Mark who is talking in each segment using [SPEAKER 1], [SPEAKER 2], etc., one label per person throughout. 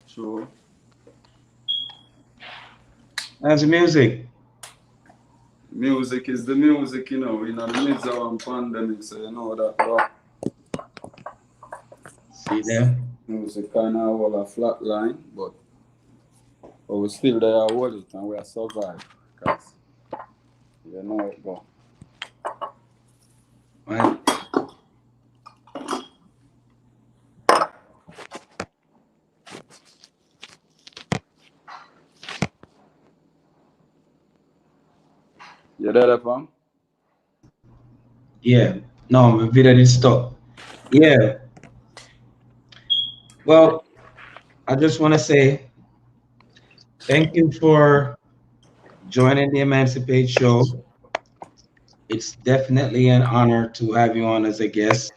[SPEAKER 1] True.
[SPEAKER 2] How's the music?
[SPEAKER 1] Music is the music, in the midst of a pandemic, so you know that, bro.
[SPEAKER 2] See there?
[SPEAKER 1] Music kind of all a flat line, but we still there, hold it, and we are survive. Because you know it, go.
[SPEAKER 2] Right.
[SPEAKER 1] You there, fam?
[SPEAKER 2] Yeah. No, my video didn't stop. Yeah. Well, I just want to say thank you for joining the Emancipate Show. It's definitely an honor to have you on as a guest.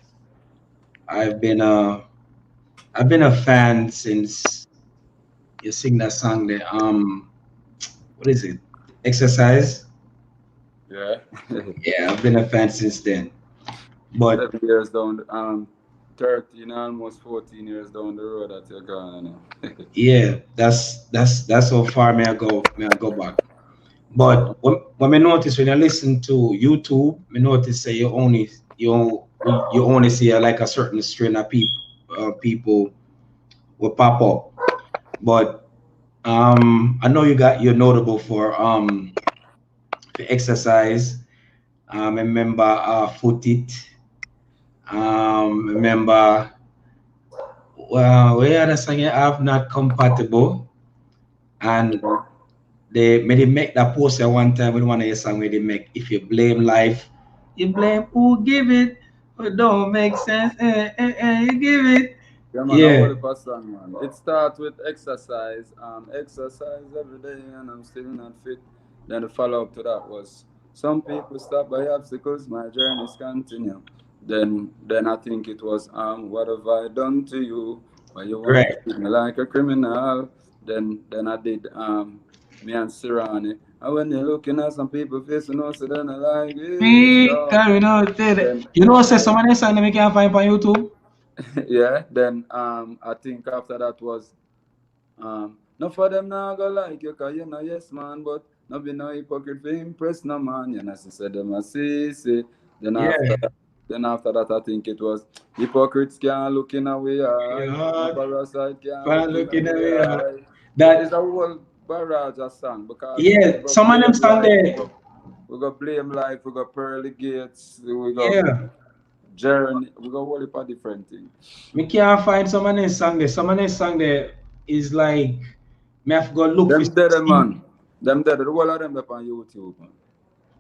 [SPEAKER 2] I've been a I've been a fan since you sing that song there. What is it? Exercise.
[SPEAKER 1] Yeah.
[SPEAKER 2] Yeah, I've been a fan since then. But
[SPEAKER 1] 7 years down, 13, almost 14 years down the road that you're gone,
[SPEAKER 2] yeah, that's how far may I go back.
[SPEAKER 1] True.
[SPEAKER 2] But when I notice when I listen to YouTube, I notice say you only see like a certain strain of people will pop up. But I know you're notable for exercise. Remember foot it. Remember well we had a song you have not compatible and
[SPEAKER 1] Yeah.
[SPEAKER 2] they made it make that post at one time with one of your song where they make if you blame life, you blame who give it. It don't make sense. You give it.
[SPEAKER 1] Yeah, man, I
[SPEAKER 2] Yeah,
[SPEAKER 1] hold a song, man. It starts with exercise. Exercise every day, and I'm still not fit. Then the follow up to that was some people stop by obstacles. My journeys continue. Then I think it was what have I done to you? Why you want to
[SPEAKER 2] right.
[SPEAKER 1] treat me like a criminal? Then I did me and Sirani. And when you're looking at some people facing us, then I like this,
[SPEAKER 2] Me
[SPEAKER 1] dog.
[SPEAKER 2] carry no tell it.
[SPEAKER 1] Then
[SPEAKER 2] You know, say some
[SPEAKER 1] then
[SPEAKER 2] of them song that we can find on YouTube.
[SPEAKER 1] yeah, then I think after that was no for them now go like you cause you know yes man, but no be no hypocrite for impress no man. You know, she said them a see. Then after
[SPEAKER 2] Yeah,
[SPEAKER 1] that, then after that I think it was hypocrites can't look in our eye, no
[SPEAKER 2] God,
[SPEAKER 1] parasite can't
[SPEAKER 2] for
[SPEAKER 1] look in
[SPEAKER 2] looking at me.
[SPEAKER 1] our eye. So it's a
[SPEAKER 2] That
[SPEAKER 1] whole barrage of song because we
[SPEAKER 2] yeah,
[SPEAKER 1] got
[SPEAKER 2] some of them
[SPEAKER 1] blame
[SPEAKER 2] song
[SPEAKER 1] life,
[SPEAKER 2] there.
[SPEAKER 1] we got blame life, we got pearly gates, we got
[SPEAKER 2] Yeah,
[SPEAKER 1] journey, we got whole heap of different things.
[SPEAKER 2] me can't find some of them song there. Some of them song there is like me have to go look for
[SPEAKER 1] Them dead
[SPEAKER 2] see.
[SPEAKER 1] man. Them dead. The whole of them up on YouTube, man.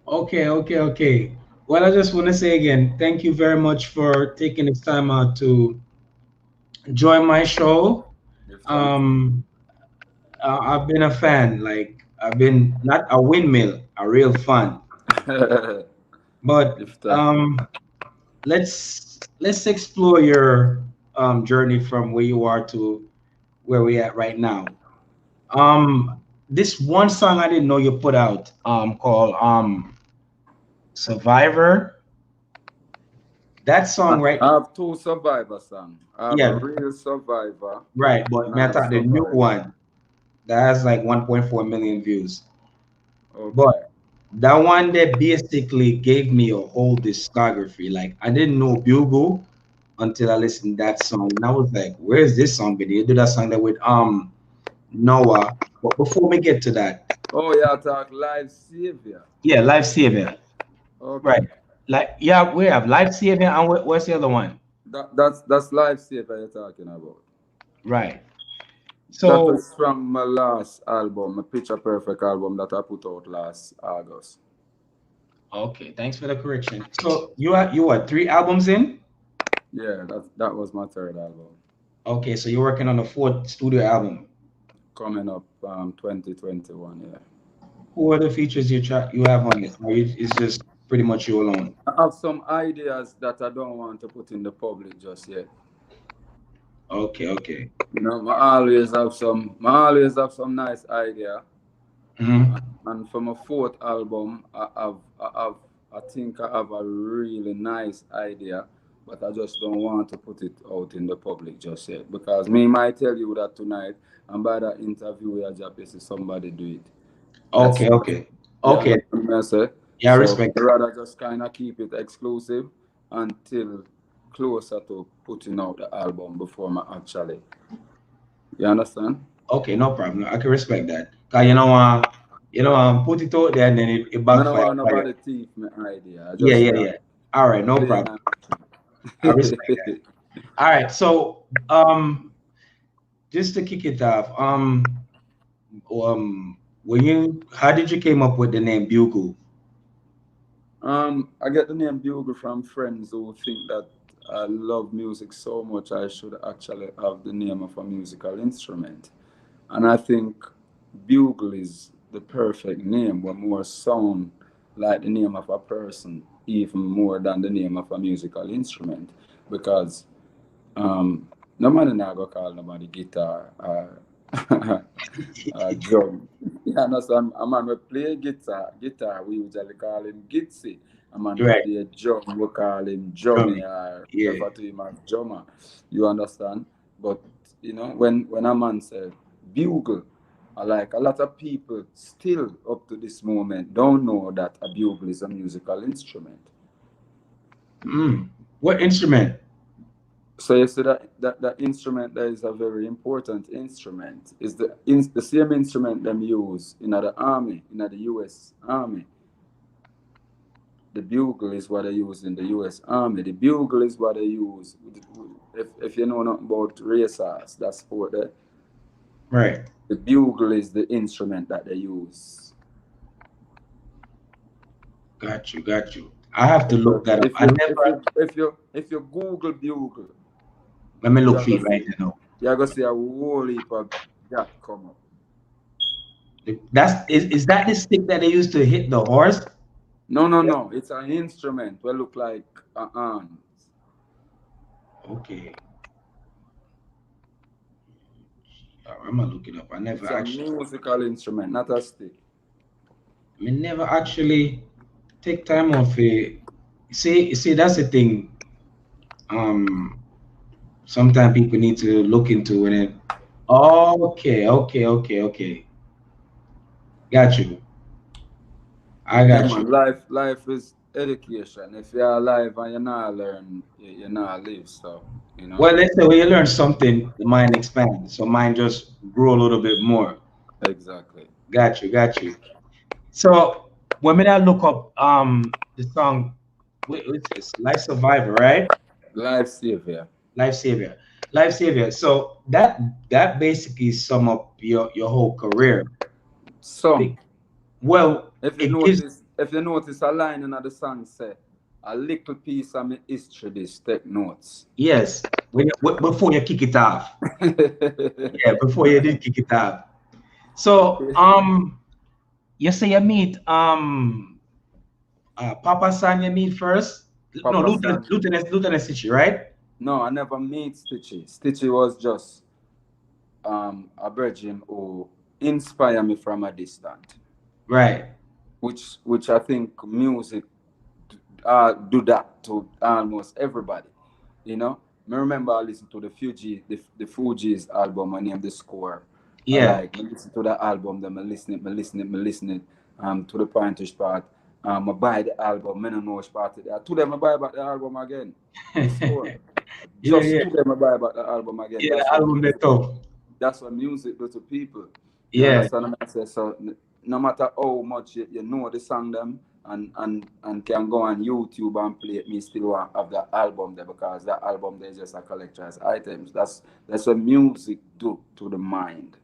[SPEAKER 2] Okay. Well, I just want to say again, thank you very much for taking this time out to join my show.
[SPEAKER 1] If thanks.
[SPEAKER 2] Um, I've been a fan, like I've been not a windmill, a real fan. But
[SPEAKER 1] if thanks.
[SPEAKER 2] let's explore your journey from where you are to where we at right now. This one song I didn't know you put out called Survivor. That song, right?
[SPEAKER 1] I have two survivor song. I have a
[SPEAKER 2] Yeah,
[SPEAKER 1] real survivor
[SPEAKER 2] right.
[SPEAKER 1] and
[SPEAKER 2] But
[SPEAKER 1] I
[SPEAKER 2] me, I
[SPEAKER 1] have
[SPEAKER 2] thought the new
[SPEAKER 1] survivor.
[SPEAKER 2] one that has like 1.4 million views. But
[SPEAKER 1] Okay.
[SPEAKER 2] that one that basically gave me a whole discography. Like I didn't know Bugle until I listened to that song, and I was like, "Where's this song?" But you do that song that with Noah. But before we get to that,
[SPEAKER 1] Oh yeah, talk live savior.
[SPEAKER 2] yeah, Life Savior, right?
[SPEAKER 1] Okay.
[SPEAKER 2] Like yeah, we have Life Savior, and what's the other one?
[SPEAKER 1] That's live savior you're talking about.
[SPEAKER 2] Right.
[SPEAKER 1] That
[SPEAKER 2] So
[SPEAKER 1] is from my last album, my Picture Perfect album that I put out last August.
[SPEAKER 2] okay, thanks for the correction. So you what 3 albums in?
[SPEAKER 1] Yeah, that was my third album.
[SPEAKER 2] Okay, so you're working on a fourth studio album.
[SPEAKER 1] Coming up 2021, yeah.
[SPEAKER 2] Who are the features you have on it? Or it's just pretty much you alone.
[SPEAKER 1] I have some ideas that I don't want to put in the public just yet.
[SPEAKER 2] Okay.
[SPEAKER 1] I always have some nice idea.
[SPEAKER 2] Hmm.
[SPEAKER 1] And for my fourth album, I think I have a really nice idea, but I just don't want to put it out in the public just yet because me might tell you that tonight, and by that interview, we are just see somebody do it. That's
[SPEAKER 2] Okay, okay,
[SPEAKER 1] you
[SPEAKER 2] okay.
[SPEAKER 1] understand what I say.
[SPEAKER 2] Yeah, I
[SPEAKER 1] So
[SPEAKER 2] respect
[SPEAKER 1] I
[SPEAKER 2] it.
[SPEAKER 1] rather just kind of keep it exclusive until closer to putting out the album before I actually. You understand?
[SPEAKER 2] Okay, no problem. I can respect that. Cause put it out there and then it
[SPEAKER 1] I don't
[SPEAKER 2] backfire
[SPEAKER 1] want
[SPEAKER 2] for you.
[SPEAKER 1] nobody thief my idea. I
[SPEAKER 2] Yeah,
[SPEAKER 1] just
[SPEAKER 2] yeah,
[SPEAKER 1] can
[SPEAKER 2] yeah. All right, no
[SPEAKER 1] play
[SPEAKER 2] problem.
[SPEAKER 1] and
[SPEAKER 2] I respect that. All right, so just to kick it off, how did you came up with the name Bugle?
[SPEAKER 1] I get the name Bugle from friends who think that I love music so much I should actually have the name of a musical instrument. And I think Bugle is the perfect name, but more sound like the name of a person, even more than the name of a musical instrument. Because nobody now go call nobody guitar drum. You understand? A man will play guitar, we usually call him Gitsy. A man will
[SPEAKER 2] Right.
[SPEAKER 1] play drum, we call him Jummy
[SPEAKER 2] Drumming.
[SPEAKER 1] or
[SPEAKER 2] Yeah.
[SPEAKER 1] refer to him as Drummer. You understand? But when a man said bugle, I like a lot of people still up to this moment don't know that a bugle is a musical instrument.
[SPEAKER 2] What instrument?
[SPEAKER 1] So you see that instrument that is a very important instrument is the same instrument them use in the army, in the U.S. Army. The bugle is what they use in the U.S. Army. The bugle is what they use. If you know nothing about racers, that's sport.
[SPEAKER 2] Right.
[SPEAKER 1] The bugle is the instrument that they use.
[SPEAKER 2] Got you. Got you. I have to look that up.
[SPEAKER 1] If
[SPEAKER 2] I
[SPEAKER 1] you if
[SPEAKER 2] never.
[SPEAKER 1] you if you if you Google bugle,
[SPEAKER 2] Let me look
[SPEAKER 1] you're
[SPEAKER 2] for
[SPEAKER 1] gonna
[SPEAKER 2] it right
[SPEAKER 1] see
[SPEAKER 2] now.
[SPEAKER 1] you're gonna see a whole heap of that come up.
[SPEAKER 2] Is that the stick that they used to hit the horse?
[SPEAKER 1] No, no, no. It's an instrument. Will look like a hand.
[SPEAKER 2] Okay. I'm gonna look it up.
[SPEAKER 1] It's a musical instrument, not a stick.
[SPEAKER 2] I never actually take time off it. See, that's the thing. Um, Sometimes people need to look into it. And, okay. Got you. I
[SPEAKER 1] Yeah,
[SPEAKER 2] got you.
[SPEAKER 1] man. Life is education. If you're alive and you're not learn, you're not live. So you know.
[SPEAKER 2] Well, let's say when you learn something, the mind expands. So mind just grow a little bit more.
[SPEAKER 1] Exactly.
[SPEAKER 2] Got you. So when I look up the song, what's this? Life Survivor, right?
[SPEAKER 1] Life savior.
[SPEAKER 2] Life Savior. Life Savior. So that basically sum up your whole career.
[SPEAKER 1] Some.
[SPEAKER 2] Be- Well,
[SPEAKER 1] If you
[SPEAKER 2] it gives
[SPEAKER 1] notice, if you notice a line in the song say, a little piece of my history. This take notes.
[SPEAKER 2] yes. Before you kick it off. Yeah, before you did kick it off. So you say you meet Papa San you meet first. No,
[SPEAKER 1] Papa San.
[SPEAKER 2] Lieutenant Stitchy, right?
[SPEAKER 1] No, I never meet Stitchy. Stitchy was just a virgin who inspired me from a distance.
[SPEAKER 2] Right.
[SPEAKER 1] Which I think music do that to almost everybody. You know, I remember I listened to the Fugees album. I named the score.
[SPEAKER 2] Yeah.
[SPEAKER 1] I listen to the album. Then I listen it. To the pointish part. I buy the album. I don't know which part it is. To them, I buy back the album again. The score.
[SPEAKER 2] Yeah,
[SPEAKER 1] Just
[SPEAKER 2] yeah.
[SPEAKER 1] to them, I buy back the album again.
[SPEAKER 2] Yeah, the album they tough.
[SPEAKER 1] That's what music do to people. You
[SPEAKER 2] Yeah.
[SPEAKER 1] understand what I say? So no matter how much you know the song them and can go on YouTube and play it, me still want have the album there because that album there is just a collector's items. That's what music do to the mind.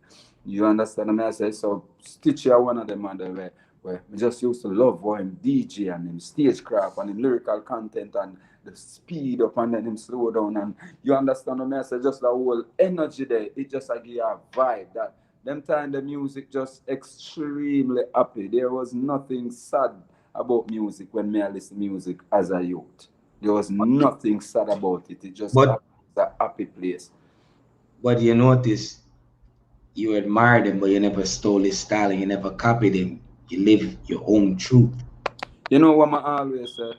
[SPEAKER 1] You understand what I say? So Stitchy are one of them and where we just used to love how him DJ and him stagecraft and him lyrical content and the speed up and then him slow down and you understand what I say? Just the whole energy there, it just like give you a vibe that them time the music just extremely happy. There was nothing sad about music when me I listen music as a youth. There was nothing sad about it. It just
[SPEAKER 2] But
[SPEAKER 1] a happy place.
[SPEAKER 2] you notice you admire them, but you never stole his style and you never copied him. You live your own truth.
[SPEAKER 1] You know what I always say?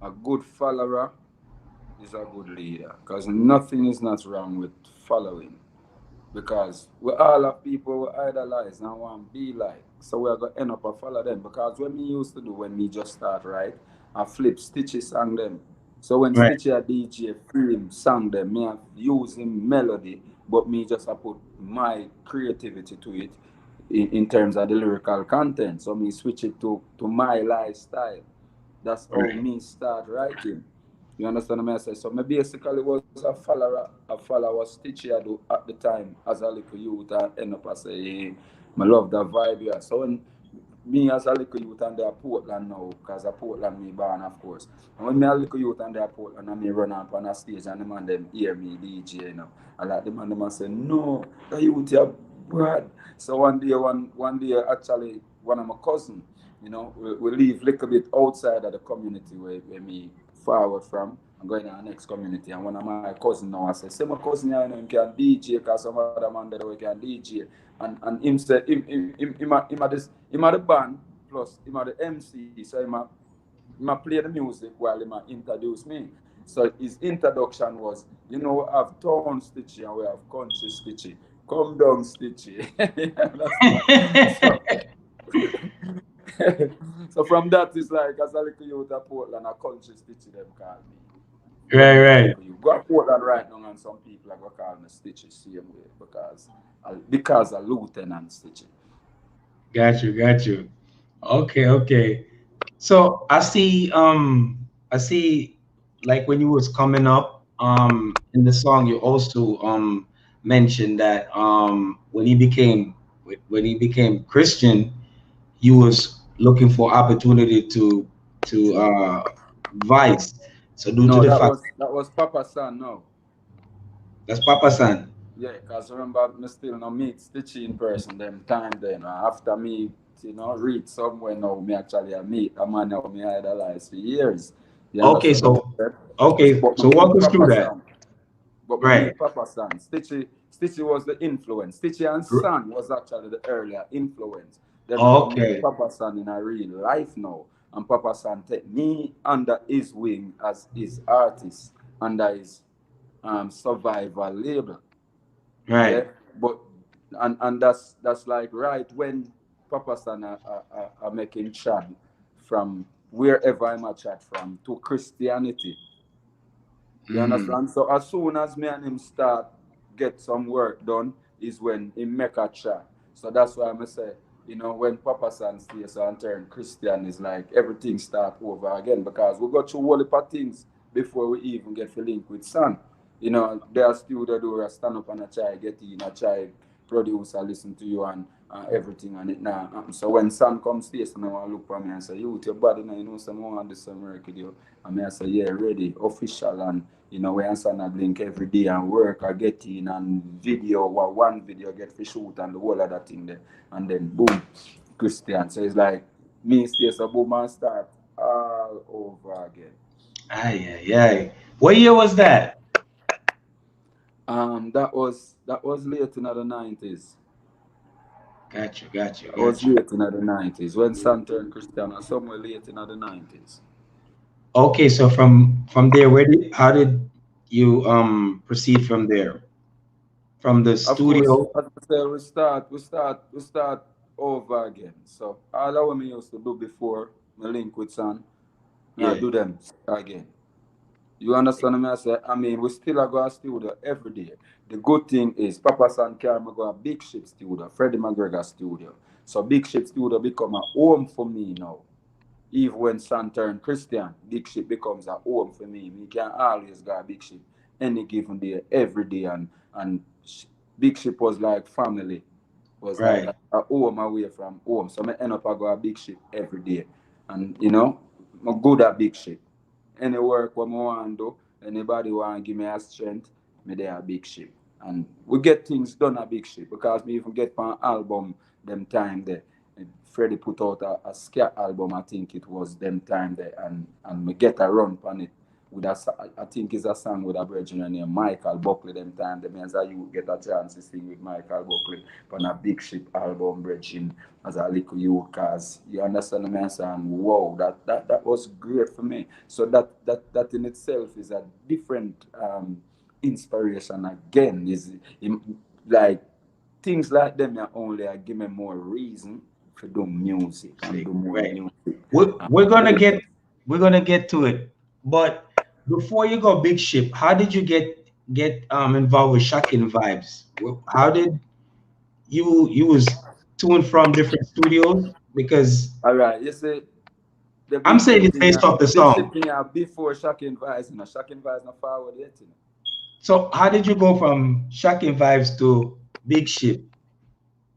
[SPEAKER 1] A good follower is a good leader. Because nothing is not wrong with following. Because we all have people we idolize and want to be like. So we're going to end up a follow them. Because when me used to do, when me just start, right, I flip Stitchy sang them. So when
[SPEAKER 2] Right.
[SPEAKER 1] Stitchy a DJ film sang them, me have use him melody, but me just I put my creativity to it in terms of the lyrical content. So me switch it to my lifestyle. That's how
[SPEAKER 2] Right.
[SPEAKER 1] me start writing. You understand what I say? So me basically was a follower Stitchy I do at the time as a little youth and end up I say, hey, I love that vibe here. So when me as a little youth and they are Portland now, because of Portland me born of course. And when me a little youth and they are Portland and me run up on a stage and the man them hear me DJ, you know. And like the man them a say, no, the youth here bad. So one day actually one of my cousin, you know, we live a little bit outside of the community where me forward from and going to our next community. And one of my cousin now I say, say my cousin here, you know, him can DJ because some other man there we can DJ. And him said him a the band plus him a the MC, so him a play the music while him a introduce me. So his introduction was, you know, we have town Stitchy and we have country Stitchy. Come down Stitchy. You understand? So so from that it's like as a little youth of Portland, a country Stitchy them call me. When
[SPEAKER 2] Right.
[SPEAKER 1] me a
[SPEAKER 2] Right.
[SPEAKER 1] little youth. Go to Portland right now and some people are gonna call me Stitchy same way because a lieutenant Stitchy.
[SPEAKER 2] Got you. Got you. Okay. Okay. So I see like when you was coming up in the song you also mentioned that when he became Christian you was looking for opportunity to vice. So due to
[SPEAKER 1] No,
[SPEAKER 2] the fact
[SPEAKER 1] that was Papa San no.
[SPEAKER 2] that's Papa San.
[SPEAKER 1] Yeah, because remember, me still no meet Stitchy in person them time then. After me, you know, read somewhere now, me actually I meet a man now me idolize for years. You
[SPEAKER 2] Okay,
[SPEAKER 1] understand what
[SPEAKER 2] so
[SPEAKER 1] I said?
[SPEAKER 2] okay,
[SPEAKER 1] But me
[SPEAKER 2] so walk
[SPEAKER 1] meet
[SPEAKER 2] us through
[SPEAKER 1] Papa
[SPEAKER 2] that.
[SPEAKER 1] San. But me
[SPEAKER 2] Right.
[SPEAKER 1] meet Papa San. Stitchy was the influence. Stitchy and
[SPEAKER 2] R-
[SPEAKER 1] San was actually the earlier influence. Then me come meet
[SPEAKER 2] Okay.
[SPEAKER 1] Papa San in a real life now. And Papa San take me under his wing as his artist, under his survival label. Yeah,
[SPEAKER 2] Right.
[SPEAKER 1] but and that's like right when Papa San are making chat from wherever I'm a chat from to Christianity. You
[SPEAKER 2] Mm.
[SPEAKER 1] understand? So as soon as me and him start get some work done is when he make a chat. So that's why I say, you know, when Papa San stays and turn Christian is like everything start over again because we got through all the things before we even get to link with San. You know, there are studio do a stand up and a try get in, a try produce and listen to you and everything and it now. So when San comes station, I want to look for me and say, you with your body now, you know, someone want to do some work with you. And me I say, yeah, ready, official and you know, we answer and blink every day and work or get in and video or one video get for shoot and the whole other thing there. And then boom, Christian. So it's like me stay so boom and start all over again.
[SPEAKER 2] Ay, ay, ay. What year was that?
[SPEAKER 1] That was late in the 90s.
[SPEAKER 2] Got you, got you,
[SPEAKER 1] That was
[SPEAKER 2] got you.
[SPEAKER 1] late in the 90s when Sam turned Christian or somewhere late in the 90s.
[SPEAKER 2] Okay, so from there, how did you proceed from there? From the
[SPEAKER 1] Of course,
[SPEAKER 2] studio?
[SPEAKER 1] as I say, we start over again. So all that what me used to do before me link with Son, me I
[SPEAKER 2] Yeah.
[SPEAKER 1] do them again. You understand me? I say, I mean, we still a go a studio every day. The good thing is Papa San carry me go a big ship studio, Freddie McGregor studio. So big ship studio become a home for me now. Even when Son turn Christian, big ship becomes a home for me. Me can always go a big ship any given day, every day, and big ship was like family, was like
[SPEAKER 2] Right.
[SPEAKER 1] a home away from home. So I end up I go a big ship every day, and you know, I'm good at big ship. Any work what I want to do, anybody want to give me a strength, me there a big ship. And we get things done a big ship because me even get an album them time there. Freddie put out a scat album, I think it was them time there, and we get a run on it with I think it's a song with a virgin named Michael Buckley them time. The means that you get a chance to sing with Michael Buckley on a Big Ship album virgin as a little youth, cause you understand the mess and wow, that was great for me. So that in itself is a different inspiration again. Like things like them are only give me more reason to do music and do more
[SPEAKER 2] Right.
[SPEAKER 1] music.
[SPEAKER 2] We're gonna get to it, but before you go, Big Ship, how did you get involved with Shocking Vibes? How did you was to and from different studios? Because
[SPEAKER 1] All right, you see, the
[SPEAKER 2] I'm
[SPEAKER 1] big
[SPEAKER 2] saying
[SPEAKER 1] ship
[SPEAKER 2] it's
[SPEAKER 1] thing,
[SPEAKER 2] based off the
[SPEAKER 1] big ship
[SPEAKER 2] song.
[SPEAKER 1] thing before Shocking Vibes, Shocking Vibes not forward yet,
[SPEAKER 2] So how did you go from Shocking Vibes to Big Ship?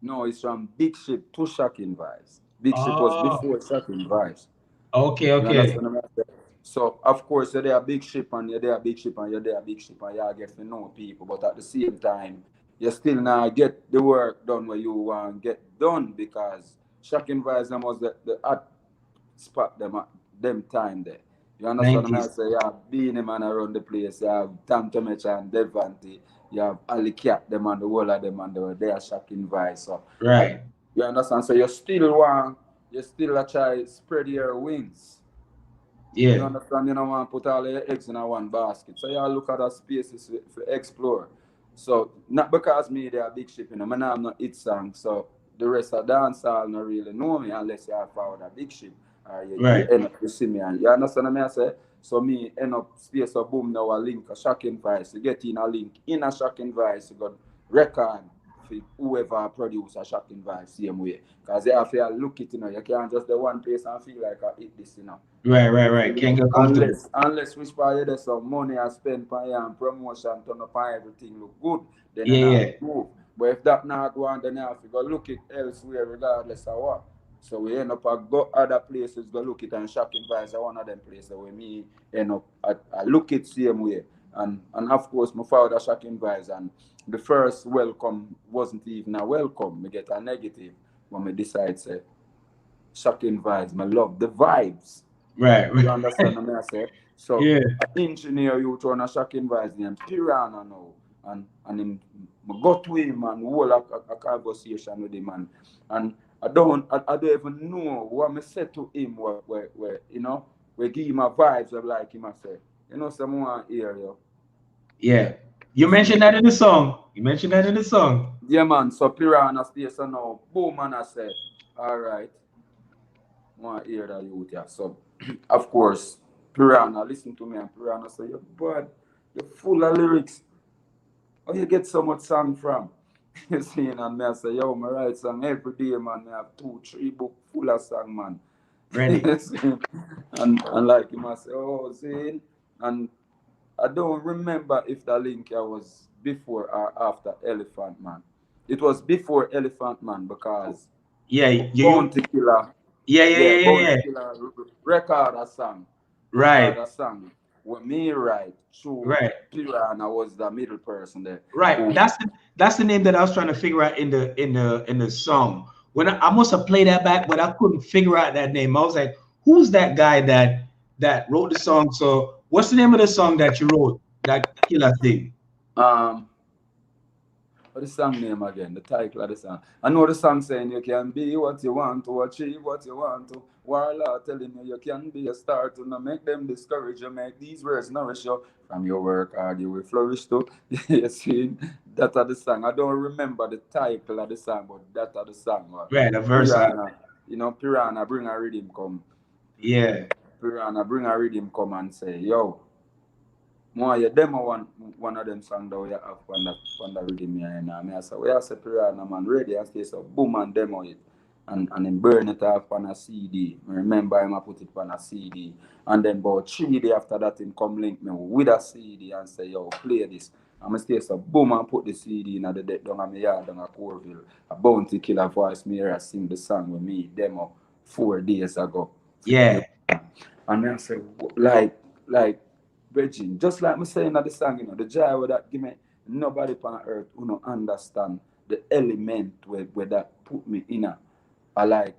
[SPEAKER 1] No, it's from Big Ship to Shocking Vibes. Big Ship was
[SPEAKER 2] Oh,
[SPEAKER 1] before Shocking Vibes.
[SPEAKER 2] okay,
[SPEAKER 1] You
[SPEAKER 2] okay.
[SPEAKER 1] understand what I'm saying? So of course you're there a big ship and you're there a big ship and you're there a big ship and you get to know people, but at the same time you still not get the work done where you want to get done because Shocking Vibes them was the hot spot them at them time there. You understand what I
[SPEAKER 2] 90s.
[SPEAKER 1] say? You have Beanie Man around the place, you have Tam Tomecha and Devante, you have Ali Cat them and the whole of them and they are Shocking Vibes. So
[SPEAKER 2] Right.
[SPEAKER 1] you understand? So you still a try spread your wings. You
[SPEAKER 2] Yeah.
[SPEAKER 1] understand? You don't want to put all your eggs in a one basket. So you look at the spaces for explore. So not because me they are big ship, I mean, I'm not hit song. So the rest of dancehall not really know me unless you have found a big ship. You
[SPEAKER 2] Right.
[SPEAKER 1] end up you see me and you understand what I say? So me end up space of boom now a link a shocking vice. You get in a link in a shocking vice, you got record for whoever produce a shocking vice same way. Because you have to look it, you can't just the one place and feel like I hit this,
[SPEAKER 2] Right. Right. Right. Can't get comfortable.
[SPEAKER 1] Unless which part there's some money I spend on your promotion, turn up on everything look good, then
[SPEAKER 2] Yeah.
[SPEAKER 1] I have
[SPEAKER 2] Yeah.
[SPEAKER 1] to move. But if that not go on, then you have to go look it elsewhere regardless of what. So we end up at go other places, go look it and Shocking Vibes are one of them places where me end up I look it same way. And of course my father Shocking Vibes and the first welcome wasn't even a welcome. Me get a negative when me decide say Shocking Vibes. I love the vibes.
[SPEAKER 2] Right.
[SPEAKER 1] You understand what I say? So
[SPEAKER 2] Yeah.
[SPEAKER 1] an engineer you turn a Shocking Vibes name Piranha now. And him I go to him and hold a conversation with him and I don't even know what I said to him where we give him a vibes of like him I say. Someone hear you.
[SPEAKER 2] Yeah. You mentioned that in the song. You mentioned that in the song.
[SPEAKER 1] Yeah man, so Piranha station now. Boom and I say, alright. Want to hear that youth, yeah. So, of course, Piranha, listen to me, and Piranha say, you're bad, you're full of lyrics. Where you get so much song from? You see, and me I say, yo, I write song every day, man. I have 2, 3 book full of song, man.
[SPEAKER 2] Ready.
[SPEAKER 1] You see? And like him, I say, oh, see, and I don't remember if the link here was before or after Elephant Man. It was before Elephant Man because
[SPEAKER 2] Yeah. You.
[SPEAKER 1] Bounty Killer,
[SPEAKER 2] Yeah. Yeah.
[SPEAKER 1] yeah,
[SPEAKER 2] Yeah. Yeah.
[SPEAKER 1] Bounty
[SPEAKER 2] Yeah.
[SPEAKER 1] Killer record a song.
[SPEAKER 2] Right.
[SPEAKER 1] Record a song. With me right through
[SPEAKER 2] Right.
[SPEAKER 1] Piranha was the middle person there.
[SPEAKER 2] Right.
[SPEAKER 1] Who
[SPEAKER 2] That's the name that I was trying to figure out in the song. When I must have played that back, but I couldn't figure out that name. I was like, who's that guy that wrote the song? So what's the name of the song that you wrote? That killer thing.
[SPEAKER 1] um what the song name again? The title of the song. I know the song saying you can be what you want to achieve what you want to. Warlord telling you can be a star to not make them discourage you. Make these words nourish you. From your work hard, you will flourish too. You see, that are the song. I don't remember the title of the song, but that are the song.
[SPEAKER 2] Right, a verse.
[SPEAKER 1] Piranha, Piranha bring a rhythm come.
[SPEAKER 2] Yeah.
[SPEAKER 1] Piranha bring a rhythm come and say, yo, more you demo one of them song that we have on the rhythm here and I say we are separate and man ready and stay so boom and demo it and then burn it off on a CD. Remember him I put it on a CD and then about 3 days after that him come link me with a CD and say yo play this. I'm gonna stay so boom and put the CD in the deck down at my yard down at Corville. A bounty killer voice me here sing the song with me demo 4 days ago for the
[SPEAKER 2] Yeah.
[SPEAKER 1] youth. And I say like Virgin, just like me saying at the song, the joy where that give me nobody on earth who understand the element where that put me in a. I like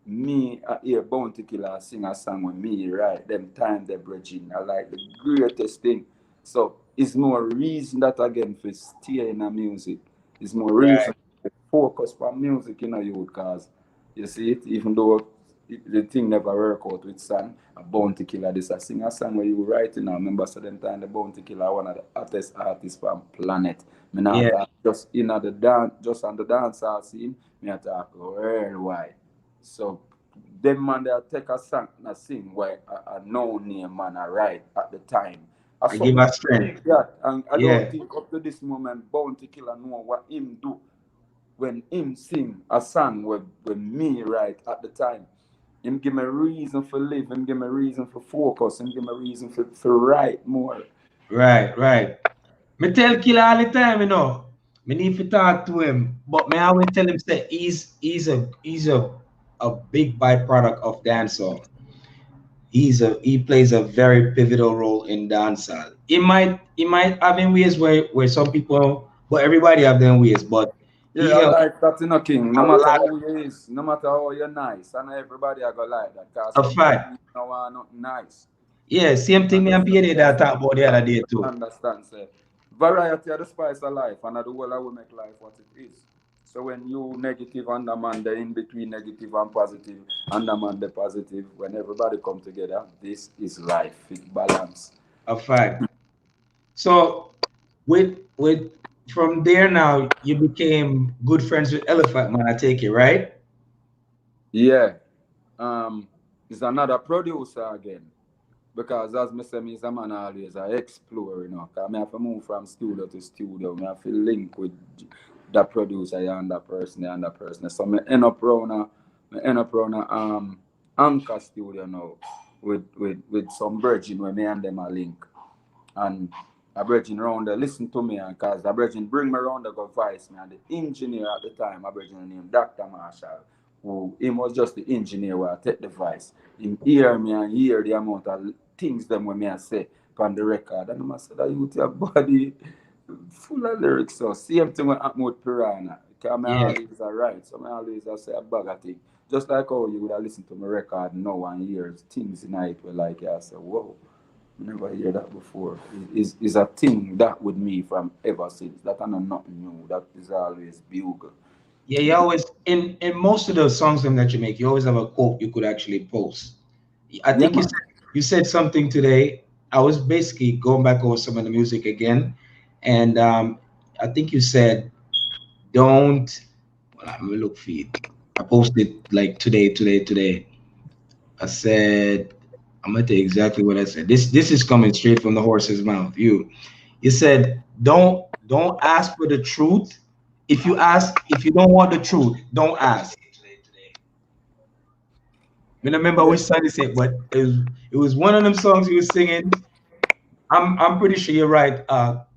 [SPEAKER 1] me hear Bounty Killer sing a song with me, right? Them time they bridging. I like the greatest thing. So it's more reason that again for stay in the music. It's more
[SPEAKER 2] Right.
[SPEAKER 1] reason to focus on music in a youth cause you see it, even though the thing never work out with son, a Bounty Killer, this a sing a song where you writing now. Remember so them time the Bounty Killer one of the hottest artists from planet. Me not
[SPEAKER 2] Yeah.
[SPEAKER 1] talk just in the dance just on the dance scene, me a talk worldwide. So them man they take a song and sing where a no name man a write at the time. A
[SPEAKER 2] I give
[SPEAKER 1] something
[SPEAKER 2] us strength.
[SPEAKER 1] that and I don't
[SPEAKER 2] Yeah.
[SPEAKER 1] think up to this moment Bounty Killer know what him do when him sing a song with me right at the time. Him give me reason for live, him give me reason for focus, him give me reason for write more.
[SPEAKER 2] Right. Right. Me tell Killer all the time, you know. Me need to talk to him, but me always tell him say he's a big byproduct of dancehall. He plays a very pivotal role in dancehall. It might have in ways where some people, but everybody have their ways, but
[SPEAKER 1] Yeah,
[SPEAKER 2] he
[SPEAKER 1] I
[SPEAKER 2] helped
[SPEAKER 1] like that in a king. No
[SPEAKER 2] a
[SPEAKER 1] matter
[SPEAKER 2] lot
[SPEAKER 1] who you is, no matter how you're nice, and everybody I go like that. Cause
[SPEAKER 2] of
[SPEAKER 1] sometimes
[SPEAKER 2] fact.
[SPEAKER 1] people don't want nothing nice.
[SPEAKER 2] Yeah, same thing me and
[SPEAKER 1] Understand?
[SPEAKER 2] Pierre that talk about the other day too.
[SPEAKER 1] Understand, say. Variety of the spice of life, and the whole I will make life what it is. So when you negative undermine the in between negative and positive, undermine the positive, when everybody come together, this is life. It balance.
[SPEAKER 2] Of fact. So with from there now you became good friends with Elephant Man, I take it, right?
[SPEAKER 1] Yeah. Um, is another producer again. Because as me say, me is a man always I explore, you know. Cause me have to move from studio to studio. Me have to link with that producer and that person and that person. So me end up around Anchor studio now with some virgin where me and them are link. And a virgin around there listen to me and cause the virgin bring me around the go voice me and the engineer at the time, a virgin named Dr. Marshall, who him was just the engineer where I take the voice. Him hear me and hear the amount of things them when me I say on the record. And I said that you your body full of lyrics. So same thing with happen with Piranha. Cause me
[SPEAKER 2] Yeah.
[SPEAKER 1] always a write. So me always I say a bag of things. Just like how you would have listened to my record now and hear things in it where like I say, whoa. Never hear that before. Is a thing that with me from ever since. That I know nothing new. That is always bugle.
[SPEAKER 2] Yeah, you always in most of the songs them that you make, you always have a quote you could actually post. I
[SPEAKER 1] Yeah,
[SPEAKER 2] think
[SPEAKER 1] man.
[SPEAKER 2] you said something today. I was basically going back over some of the music again, and I think you said don't. Well, I'm gonna look for it. I posted like today. I said I'm gonna tell you exactly what I said. This is coming straight from the horse's mouth. You said don't ask for the truth. If you don't want the truth, don't ask. I don't remember
[SPEAKER 1] Yeah.
[SPEAKER 2] which song he said, but it was one of them songs he was singing. I'm pretty sure you're right.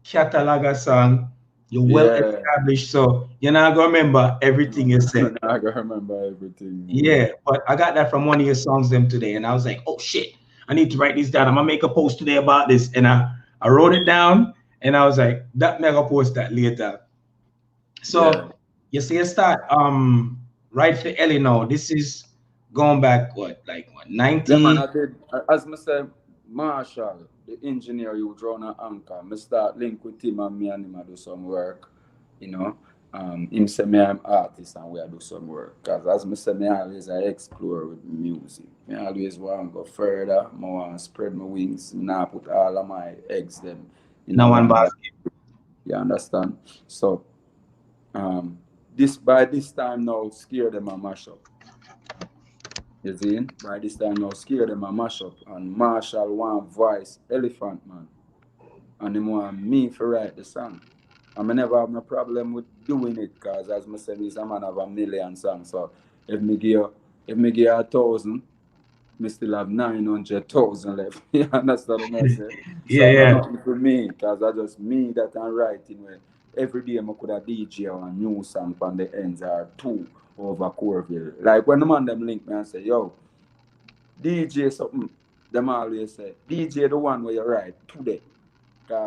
[SPEAKER 2] Catalogue song. You're well
[SPEAKER 1] Yeah.
[SPEAKER 2] established, so you're not gonna remember everything you said.
[SPEAKER 1] I gotta remember everything more.
[SPEAKER 2] Yeah, but I got that from one of your songs them today, and I was like, oh shit, I need to write this down. I'm gonna make a post today about this, and I wrote it down, and I was like, that mega post that later.
[SPEAKER 1] Yeah.
[SPEAKER 2] So you see, you start right for Ellie now. This is going back what
[SPEAKER 1] Yeah, man,
[SPEAKER 2] 90.
[SPEAKER 1] I did. As I said, Marshall, the engineer you drawn an anchor, I start link with him and me and him I do some work, you know. Him say me I'm artist and we I do some work. Cause as I say, me always I explore with music. Me always want to go further, I want to spread my wings, me not put all of my eggs them in a
[SPEAKER 2] No one
[SPEAKER 1] one
[SPEAKER 2] basket.
[SPEAKER 1] basket. You understand? So um this by this time now scare them a mash up. You see? By this time now scare them a mash up and Marshall want voice Elephant Man and him want me for write the song. And I never have no problem with doing it because as I say, he's a man of a million songs. So if me give you, if me give you 1,000, me still have 900,000 left. You understand what I say?
[SPEAKER 2] Yeah,
[SPEAKER 1] So no
[SPEAKER 2] yeah,
[SPEAKER 1] nothing for me because I just me that I'm writing where every day I could have DJ or a new song on the ends or two over Corville. Like when the man them link me and say, yo, DJ something, them always say, DJ the one where you write today.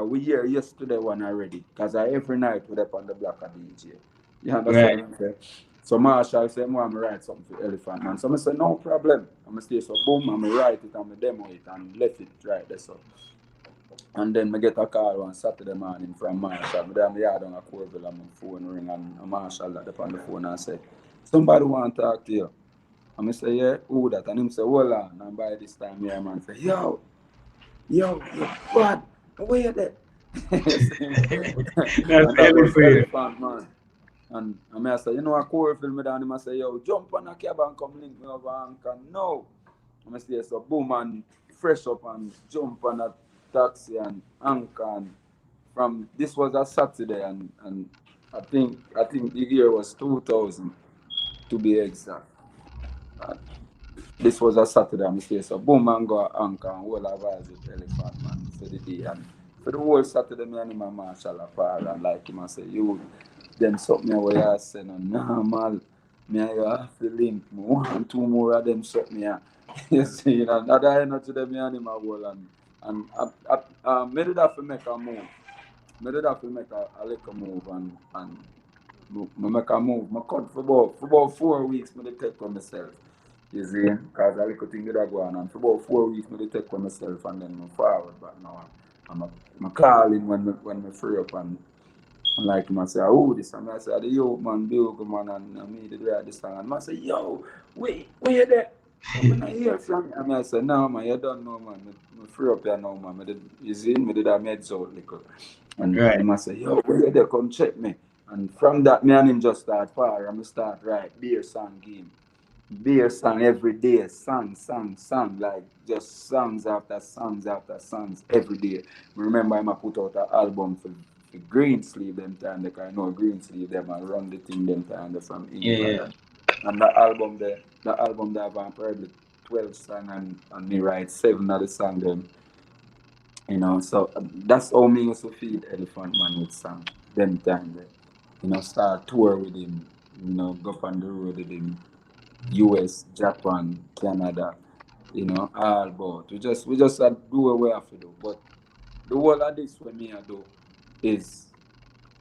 [SPEAKER 1] We hear yesterday one already. Because every night we up on the block of DJ. You understand
[SPEAKER 2] right.
[SPEAKER 1] what I'm saying? So Marshall said, "I'm gonna write something for Elephant Man." So I said, "No problem." I'm gonna stay so boom, I'm gonna write it and I demo it and left it right there. So and then I get a call on Saturday morning from Marshall. But then I had on a Corville and my phone ring and a Marshall that up on the phone and say, "Somebody want to talk to you." And I say, "Yeah, who that?" And him say, "Hold on." And by this time, yeah, man say, yo, what? Where you there?
[SPEAKER 2] That's
[SPEAKER 1] And that
[SPEAKER 2] early
[SPEAKER 1] was
[SPEAKER 2] for you.
[SPEAKER 1] Elephant Man. And I say, a core film me down him. I say, yo, jump on a cab and come link me over Anchor. No. I say, so boom and fresh up and jump on a taxi and Anchor. And from this was a Saturday and I think the year was 2000 to be exact. Uh, this was a Saturday, I say, so boom and go Anchor and whole of us with Elephant Man for the day. And for the whole Saturday, me and him and Marshall apart and like him, I say, you, them something where you say, no, normal. Me and you have to link me. One, two more of them something. You see, that I know to them, me and him a whole and me did have to make a move. Me did have to make a little move and me make a move. Me cut for about 4 weeks, me did take on myself. You see, because I little thing did I go on and for about 4 weeks, me did take on myself and then me forward back now. I'm a calling when me free up and like him, I say, oh, this and I say, the yo man, Bugle man, and me did write this song. And I say, yo, where you there? I'm not hear from you. And I say, no, man, you don't know, man. Me free up here now, man. You see, me did a meds out little. And
[SPEAKER 2] Right.
[SPEAKER 1] him I say, yo, where you there? Come check me. And from that, me and him just start fire. And me start write beer song game. Beer song every day, song, like just songs after songs every day. Remember, I put out an album for Green Sleeve them time, because I know Green Sleeve them and run the thing them time from
[SPEAKER 2] Yeah,
[SPEAKER 1] England.
[SPEAKER 2] yeah.
[SPEAKER 1] And the album there have probably 12 songs and me write 7 of the song them, So that's how me used to feed Elephant Man with song, them time there. Start tour with him, go on the road with him. US, Japan, Canada, all about. We just do what we have to do. But the whole of this when me I do is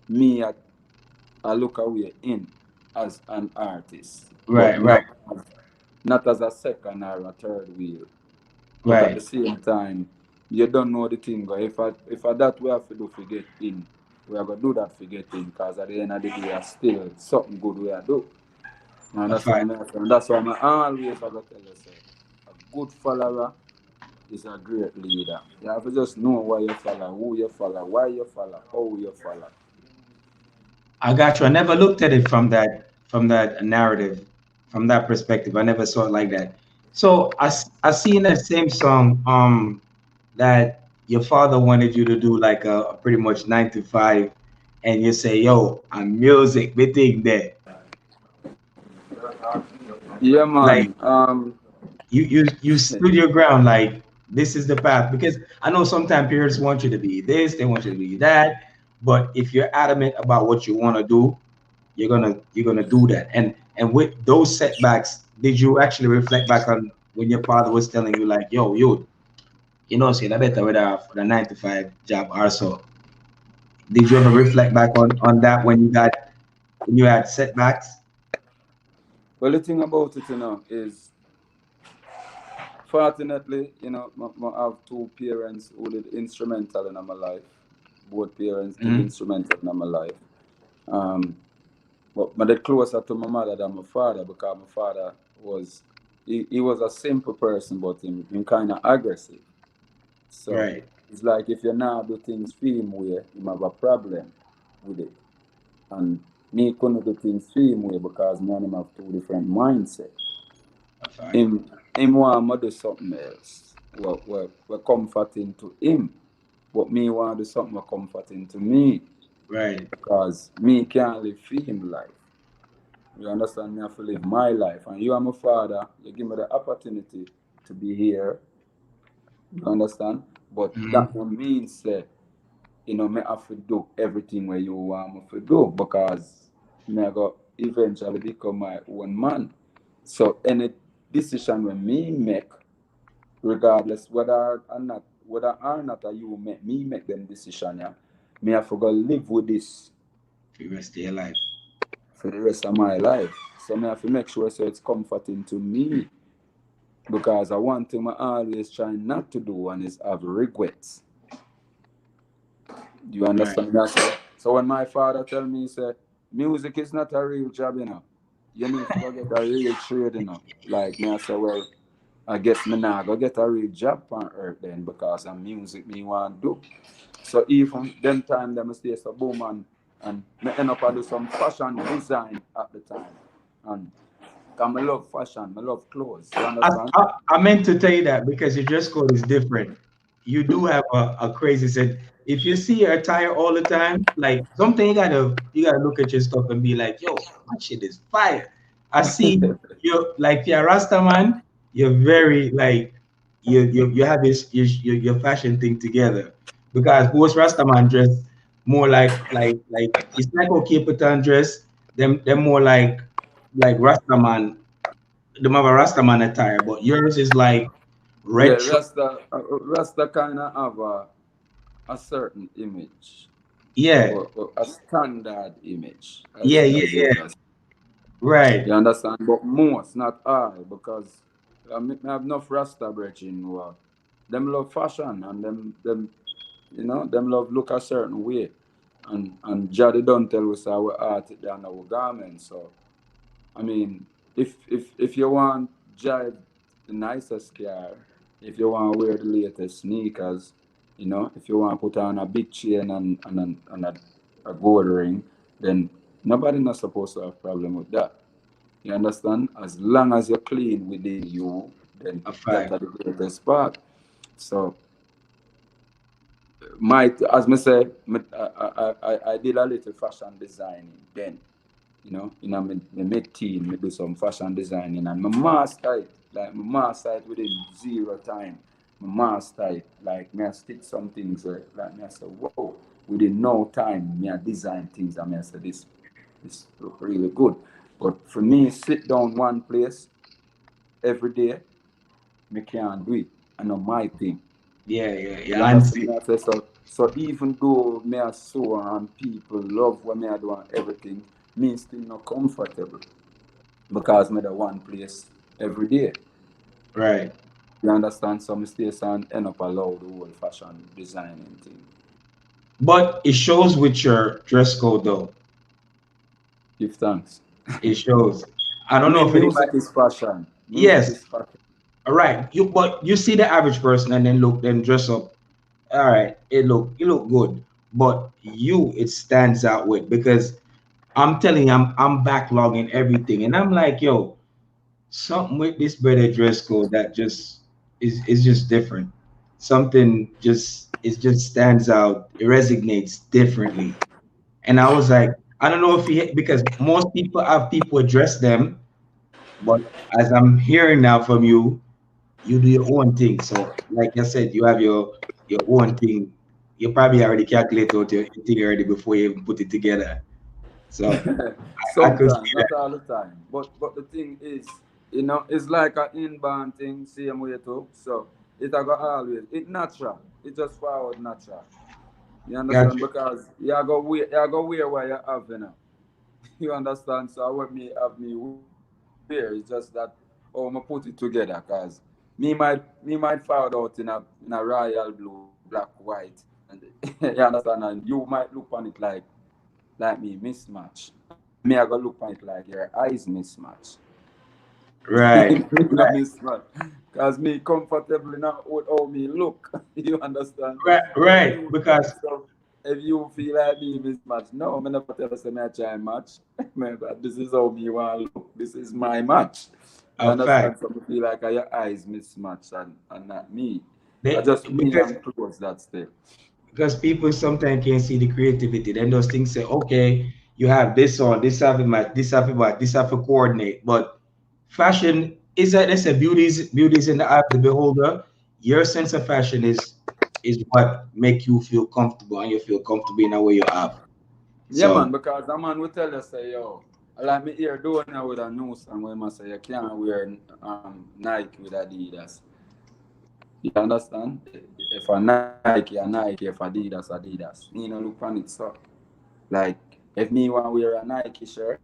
[SPEAKER 1] me I look away in as an artist, but
[SPEAKER 2] Right, right,
[SPEAKER 1] not as a second or a third wheel. But at the
[SPEAKER 2] right.
[SPEAKER 1] same time, you don't know the thing. If I that we have to do for get in, we are gonna do that for get in, because at the end of the day, I still something good we are do. And
[SPEAKER 2] A
[SPEAKER 1] that's why
[SPEAKER 2] fact.
[SPEAKER 1] I'm always have to tell yourself, a good follower is a great leader. You have to just know why you follow, who you follow, why you follow, how you follow.
[SPEAKER 2] I got you. I never looked at it from that narrative, from that perspective. I never saw it like that. So I see in that same song that your father wanted you to do like a pretty much 9 to 5, and you say, "Yo, I'm music." We think that
[SPEAKER 1] Yeah,
[SPEAKER 2] like
[SPEAKER 1] man.
[SPEAKER 2] you stood your ground, like this is the path, because I know sometimes parents want you to be this, they want you to be that, but if you're adamant about what you want to do, you're gonna do that. And with those setbacks, did you actually reflect back on when your father was telling you like, yo, say that better with for the 9 to 5 job also? Did you ever reflect back on that when you had setbacks?
[SPEAKER 1] Well, the thing about it, is fortunately, I have two parents who did instrumental in my life. Both parents did
[SPEAKER 2] Hmm.
[SPEAKER 1] instrumental in my life. Um, but they're closer to my mother than my father, because my father he was a simple person, but him kind of aggressive. So
[SPEAKER 2] Right.
[SPEAKER 1] it's like if you now do things for him way, him have a problem with it. And me couldn't do things for him way because me and him have two different mindset.
[SPEAKER 2] A fact.
[SPEAKER 1] Him want to do something else. What comforting to him. But me want to do something what comforting to me.
[SPEAKER 2] Right.
[SPEAKER 1] Because me can't live for him life. You understand? Me have to live my life. And you are my father. You give me the opportunity to be here. You understand? But
[SPEAKER 2] Hmm.
[SPEAKER 1] that don't mean say, me have to do everything where you want me to do, because me I go eventually become my own man. So any decision when me make, regardless whether or not you make me make them decision, yeah, me have to go live with this
[SPEAKER 2] For the rest of your life.
[SPEAKER 1] for the rest of my life. So I have to make sure so it's comforting to me because I one thing I always try not to do and is have regrets. Do you
[SPEAKER 2] Right.
[SPEAKER 1] understand that? So when my father tell me, say, music is not a real job, You need to go get a real trade, Like me, I say, well, I guess me now go get a real job on earth then because of music me want to do. So even them time them stay so boom and me end up I do some fashion design at the time. And cause me love fashion, me love clothes. You
[SPEAKER 2] I,
[SPEAKER 1] understand?
[SPEAKER 2] I meant to tell you that because your dress code is different. You do have a crazy set. If you see your attire all the time, like something you gotta look at your stuff and be like, yo, my shit is fire. I see you like you're a Rasta man, you're very like you have your fashion thing together. Because most Rasta man dress more like it's like okay Patan dress, them more like Rasta man them have a Rastaman attire, but yours is like
[SPEAKER 1] Yeah,
[SPEAKER 2] retro.
[SPEAKER 1] Rasta kind of have a certain image
[SPEAKER 2] Yeah,
[SPEAKER 1] or a standard image,
[SPEAKER 2] yeah, yeah,
[SPEAKER 1] as you
[SPEAKER 2] yeah.
[SPEAKER 1] would have.
[SPEAKER 2] Right.
[SPEAKER 1] You understand? But most, not all, because I have enough Rasta brethren who are, them love fashion and them love look a certain way. And Jaddy don't tell us our art and our garments. So I mean, if you want drive the nicest car, if you want to wear the latest sneakers, if you want to put on a big chain and a gold ring, then nobody not supposed to have problem with that. You understand? As long as you're clean within you, then
[SPEAKER 2] A
[SPEAKER 1] that's
[SPEAKER 2] fact.
[SPEAKER 1] the greatest part. So as me say, I did a little fashion designing then. In my mid-teen, me do some fashion designing and my master it, like my master it within zero time. My master it, like me I stitch some things where, like me I say, whoa, within no time, me I design things and me I say, this look really good. But for me, sit down one place every day, me can't do it. I know my thing.
[SPEAKER 2] Yeah, yeah,
[SPEAKER 1] You
[SPEAKER 2] yeah. And
[SPEAKER 1] understand
[SPEAKER 2] see,
[SPEAKER 1] me? I say so even though me I sew and people love what me I do and everything, me still not comfortable because me the one place every day.
[SPEAKER 2] right.
[SPEAKER 1] You understand? So me stay and end up allow the whole fashion designing thing.
[SPEAKER 2] But it shows with your dress code though.
[SPEAKER 1] Give thanks.
[SPEAKER 2] It shows. I
[SPEAKER 1] I
[SPEAKER 2] don't know
[SPEAKER 1] mean,
[SPEAKER 2] if anybody.
[SPEAKER 1] music is fashion. Music
[SPEAKER 2] Yes,
[SPEAKER 1] is fashion.
[SPEAKER 2] all right. You see the average person and then dress up. All right, it look good, but it stands out with because I'm telling you, I'm backlogging everything, and I'm like, yo, something with this better dress code that just is just different. Something just stands out. It resonates differently. And I was like, I don't know if because most people have people address them, but as I'm hearing now from you, you do your own thing. So like I said, you have your own thing. You probably already calculate out your thing already before you even put it together. So I could
[SPEAKER 1] Sometimes,
[SPEAKER 2] see
[SPEAKER 1] not all the time. But the thing is, it's like an inbound thing, same way too. So it I go always it natural. It just forward natural. You
[SPEAKER 2] that.
[SPEAKER 1] understand? Because you go wear what you have, You understand? So what me have me wear is just that oh I put it together cause me might find out in a royal blue, black, white, and you understand, and you might look on it like me mismatch, and me I go look on it like your eyes mismatch.
[SPEAKER 2] Right,
[SPEAKER 1] Me not mismatch, cause me comfortable enough with how me look. You understand? If
[SPEAKER 2] right.
[SPEAKER 1] you
[SPEAKER 2] Because
[SPEAKER 1] so if you feel like me mismatch, no, me never tell us me I try match. Man, but this is how me want to look. This is my match. You
[SPEAKER 2] a fact.
[SPEAKER 1] understand? So me feel like your eyes mismatch and not me. I
[SPEAKER 2] They,
[SPEAKER 1] just me
[SPEAKER 2] because
[SPEAKER 1] and clothes that still.
[SPEAKER 2] because people sometimes can't see the creativity. Then those things say, okay, you have this on, this have it match, this have it match, this have to coordinate. But fashion is that they say beauty is in the eye of the beholder. Your sense of fashion is what make you feel comfortable and you feel comfortable in the way you have.
[SPEAKER 1] Yeah, man,
[SPEAKER 2] So
[SPEAKER 1] because the man will tell you, say, yo, I like me here doing it with a new song where I say you can't wear Nike with Adidas. You understand? If a Nike, if Adidas. You know, look on it, so. Like, if me want to wear a Nike shirt,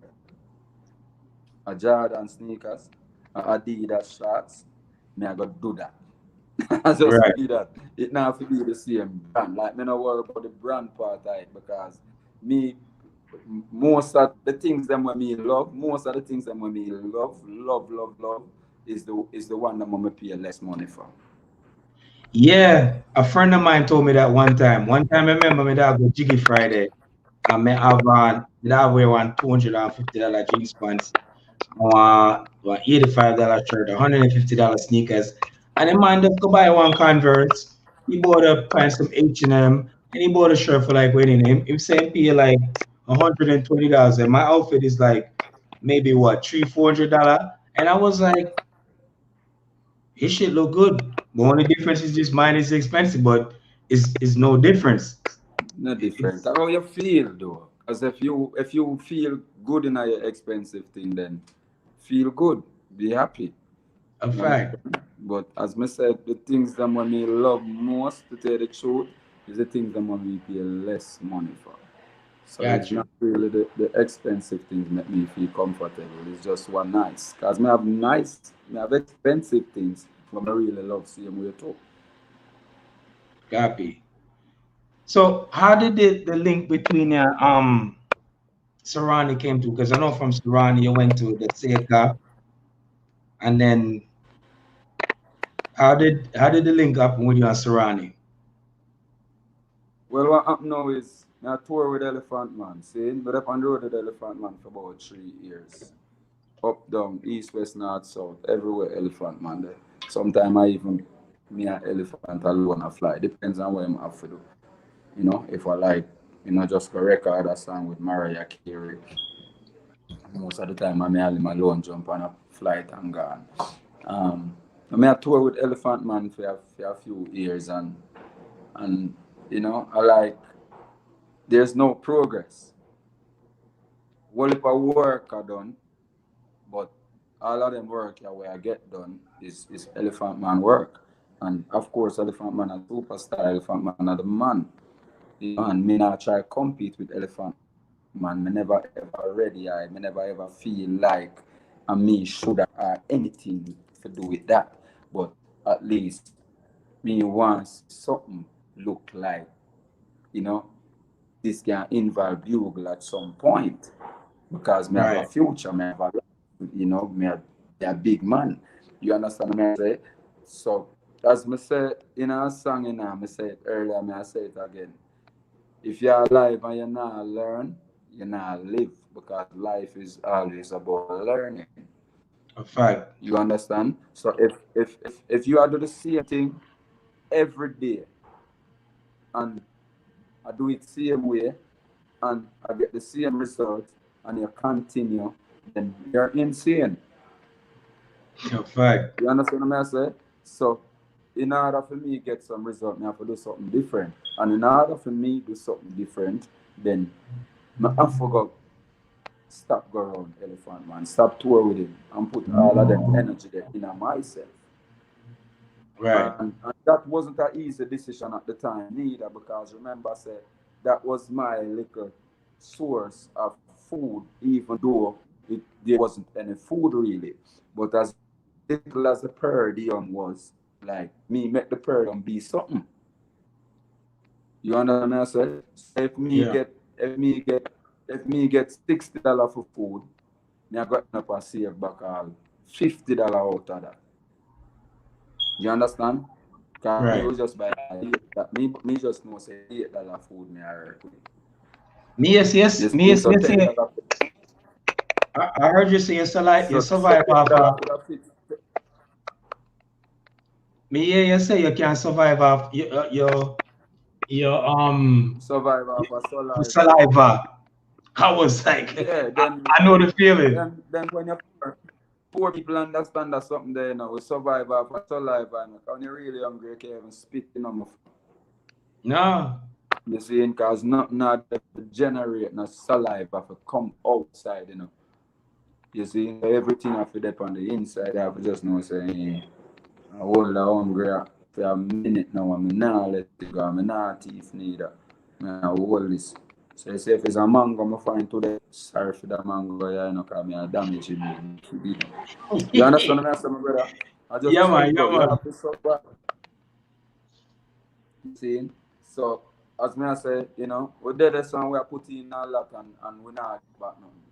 [SPEAKER 1] a Jordan sneakers, a Adidas shorts, me I go do that. I just
[SPEAKER 2] Right.
[SPEAKER 1] feel that it now have to be the same brand. Like me no worry about the brand part of it because me most of the things them when me love, most of the things them when me love is the one that me pay less money for.
[SPEAKER 2] Yeah, a friend of mine told me that one time. One time I remember me that go Jiggy Friday. I met Avon, did I wear one $250 jeans pants, one $85 shirt, $150 sneakers. And the man just go buy one Converse. He bought a pants from H&M and he bought a shirt for like waiting him saying pay like $120. And my outfit is like maybe what $300-400. And I was like, his shit look good. The only difference is just mine is expensive, but is no difference.
[SPEAKER 1] No different.
[SPEAKER 2] It's
[SPEAKER 1] How you feel though? Because if you feel good in a your expensive thing, then feel good, be happy.
[SPEAKER 2] a
[SPEAKER 1] You
[SPEAKER 2] fact.
[SPEAKER 1] understand? But as me said, the things that me love most, to tell the truth, is the things that me pay less money for. So it's
[SPEAKER 2] Got
[SPEAKER 1] not
[SPEAKER 2] you.
[SPEAKER 1] really the expensive things make me feel comfortable. It's just one nice. Cause me have expensive things, but I really love same way too.
[SPEAKER 2] Copy. So how did the link between Sarani came to? Because I know from Sarani you went to the Seca, and then how did the link happen with you and Sarani?
[SPEAKER 1] Well, what happened now is I tour with Elephant Man. See, but up on the road with Elephant Man for about 3 years. Up, down, east, west, north, south, everywhere Elephant Man there. Sometimes I even me and Elephant alone a fly. Depends on what I'm have to do. If I like, just go record a song with Mariah Carey. Most of the time I may have him alone jump on a flight and gone. I may have tour with Elephant Man for a few years and I like there's no progress. Whole heap of work are done, but all of them work yeah, where I get done is Elephant Man work. And of course, Elephant Man a superstar, Elephant Man are the man. And me not try compete with Elephant Man. Me never ever ready, me never ever feel like me should anything to do with that. But at least me want see something look like, you know, this can involve Bugle at some point because me have a
[SPEAKER 2] Right.
[SPEAKER 1] future, me have a life, me a big man. You understand me I say? So as me say in a song, me say it earlier, me I say it again. If you're alive and you're not learn, you're not live because life is always about learning.
[SPEAKER 2] A fact.
[SPEAKER 1] You understand? So if you are do the same thing every day and I do it same way and I get the same result and you continue, then you're insane.
[SPEAKER 2] A fact.
[SPEAKER 1] You understand what I say? So in order for me get some result, I have to do something different. And in order for me do something different, then I forgot stop go around Elephant Man, stop tour with him and put all of them energy there in myself.
[SPEAKER 2] Right.
[SPEAKER 1] And that wasn't an easy decision at the time neither because remember I said that was my little source of food even though there wasn't any food really. But as little as the per diem was, like me make the per diem be something. You understand what I say? So
[SPEAKER 2] Yeah.
[SPEAKER 1] if me get $60 for food, me I got up and save back all $50 out of that. You understand? Cause me
[SPEAKER 2] Right.
[SPEAKER 1] was just buy that me just know say $8 food me I work with.
[SPEAKER 2] Me yes,
[SPEAKER 1] You
[SPEAKER 2] yes, me
[SPEAKER 1] see,
[SPEAKER 2] yes,
[SPEAKER 1] so
[SPEAKER 2] yes,
[SPEAKER 1] ten
[SPEAKER 2] yeah.
[SPEAKER 1] dollar
[SPEAKER 2] I heard you say you
[SPEAKER 1] so
[SPEAKER 2] survive
[SPEAKER 1] ten
[SPEAKER 2] off
[SPEAKER 1] dollar could have fit.
[SPEAKER 2] me hear you say you can survive off your
[SPEAKER 1] Survive off of
[SPEAKER 2] your
[SPEAKER 1] saliva.
[SPEAKER 2] saliva. I was like,
[SPEAKER 1] Yeah,
[SPEAKER 2] I,
[SPEAKER 1] then
[SPEAKER 2] I know the feeling.
[SPEAKER 1] then when you're poor people understand that something there now. We survive off of saliva and when you're really hungry you can't even spit in on my food.
[SPEAKER 2] No.
[SPEAKER 1] You see, because nothing not generate no saliva to come outside. You see, so everything have to depend on the inside. I have to just know say, I hold the hungry for a minute now. I'm not let it go. I'm not thief neither. I hold this. So you say if it's a mango I find today, sorry for the mango, yeah, you know, because me a damage it, you know. You understand what I'm saying, my brother? I just
[SPEAKER 2] Yeah,
[SPEAKER 1] tell
[SPEAKER 2] man.
[SPEAKER 1] you,
[SPEAKER 2] Yeah,
[SPEAKER 1] you
[SPEAKER 2] man.
[SPEAKER 1] have to survive. You see? So, as me I say, you know, we did this one, we are putting in a lot and we not get back nothing.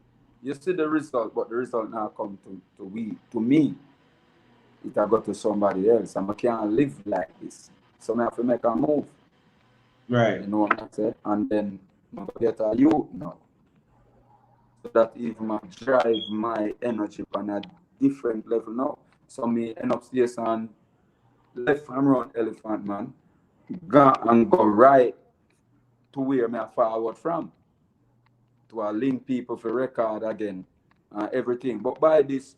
[SPEAKER 1] You see the result, but the result now come to me. It a go to somebody else. And I can't live like this. So I have to make a move.
[SPEAKER 2] Right.
[SPEAKER 1] You know what I'm saying? And then I get a youth now. So that even my drive my energy on a different level now. So me end up stairs and left from around Elephant Man, go and go right to where me I forward from. To link people for record again everything. But by this,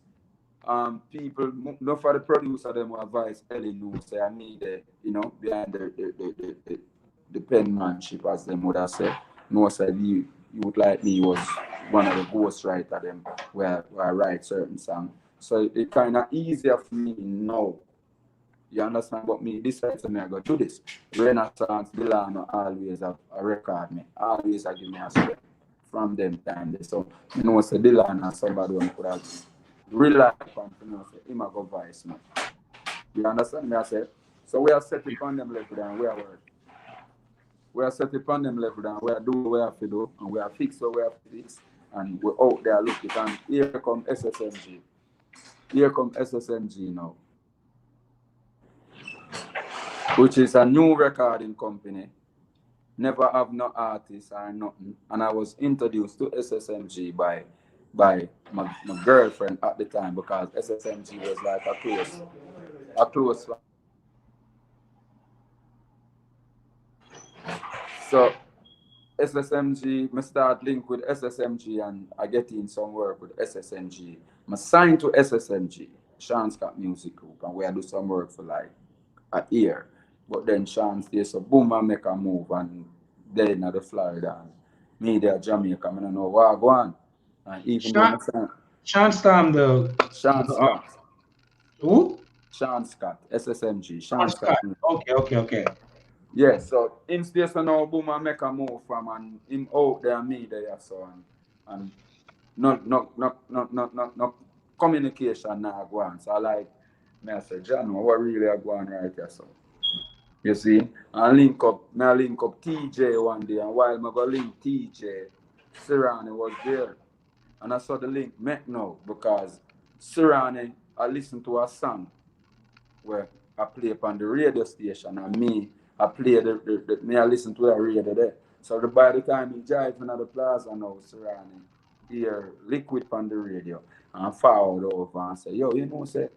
[SPEAKER 1] people, not for the producer, them advice Ellie know say I need you know, behind the penmanship, as them would have said. No, said you would like me was one of the ghost writer them where I write certain songs. So it kind of easier for me now. You understand? But me decide to me I go do this. Renaissance Delano always have a record me. Always I give me a script from them time. So you know say Delano somebody who could have rely upon you know say him a go vice man. You understand me I say? So we are set upon them level down, we are work. We are set upon them level down, we are do what we have to do and we are fix what we have to fix and we're out there looking and here come SSMG. Here come SSMG now, which is a new recording company. Never have no artist or nothing. And I was introduced to SSMG by my girlfriend at the time because SSMG was like a close so SSMG, I start link with SSMG and I get in some work with SSMG. I signed to SSMG, Sean Scott Music Group, and we do some work for like a year. But then Sean stays so boom and make a move and they in the Florida and me there Jamaica, I don't know what I go on. And even though
[SPEAKER 2] Sean,
[SPEAKER 1] I signed
[SPEAKER 2] Sean Storm,
[SPEAKER 1] Sean Scott,
[SPEAKER 2] who?
[SPEAKER 1] Sean Scott, SSMG,
[SPEAKER 2] Sean
[SPEAKER 1] Sean Scott.
[SPEAKER 2] Scott. Okay, okay, okay.
[SPEAKER 1] Yeah, so him stay so now boom and make a move from and him out there me there so and no communication now go on. So I like me I say, John, what really are going right here so. You see? I link up TJ one day and while I go link TJ, Sirani was there. And I saw the link make now because Sirani I listened to a song where I play upon the radio station and me I play me I listen to the radio there. So by the time he drive in the plaza now surrounding hear liquid on the radio and forward over and say, yo, you know say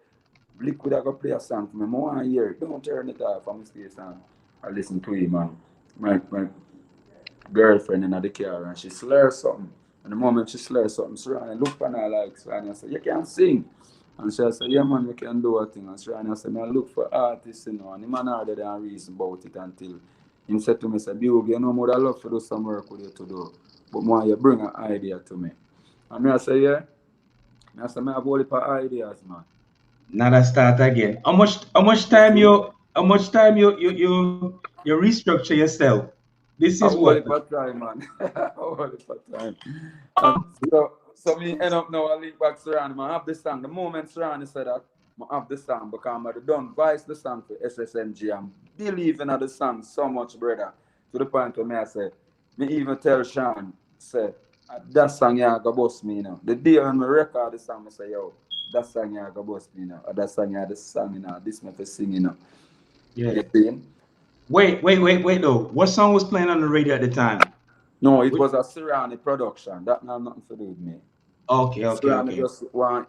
[SPEAKER 1] liquid I go play a song for me. I want to hear it. Don't turn it off from the station. I listen to him and my girlfriend in the car and she slurs something. And the moment she slurs something, Serrani look at her like Serrani said, you can sing. And she said, yeah man, we can do a thing. And Serrani said, I look for artists, you know, and the man harder than reason about it until him said to me, say, Bugle, you know, I love to do some work with you to do. But more you bring an idea to me. And me I say, yeah. I say, I have all the ideas, man.
[SPEAKER 2] Now that start again.
[SPEAKER 1] You see?
[SPEAKER 2] How much time you restructure yourself? This
[SPEAKER 1] A
[SPEAKER 2] is
[SPEAKER 1] whole
[SPEAKER 2] what
[SPEAKER 1] heap of time, man. A whole heap of time. So me end up now I lead back Serrani. I have the song. The moment Serrani said that, I have the song because I done vice the song for SSMG and believe in the song so much, brother. To the point where me I say, me even tell Sean, say, that song yeah go bust me now. The day when me record the song, I say, yo, that song yeah go bust me now. Or that song yeah the song you know, this me for singing now.
[SPEAKER 2] yeah.
[SPEAKER 1] You see?
[SPEAKER 2] Wait though. What song was playing on the radio at the time?
[SPEAKER 1] No, it
[SPEAKER 2] Which,
[SPEAKER 1] was a Serrani production. That not nothing to do with me.
[SPEAKER 2] okay, okay,
[SPEAKER 1] Serrani
[SPEAKER 2] okay.
[SPEAKER 1] just want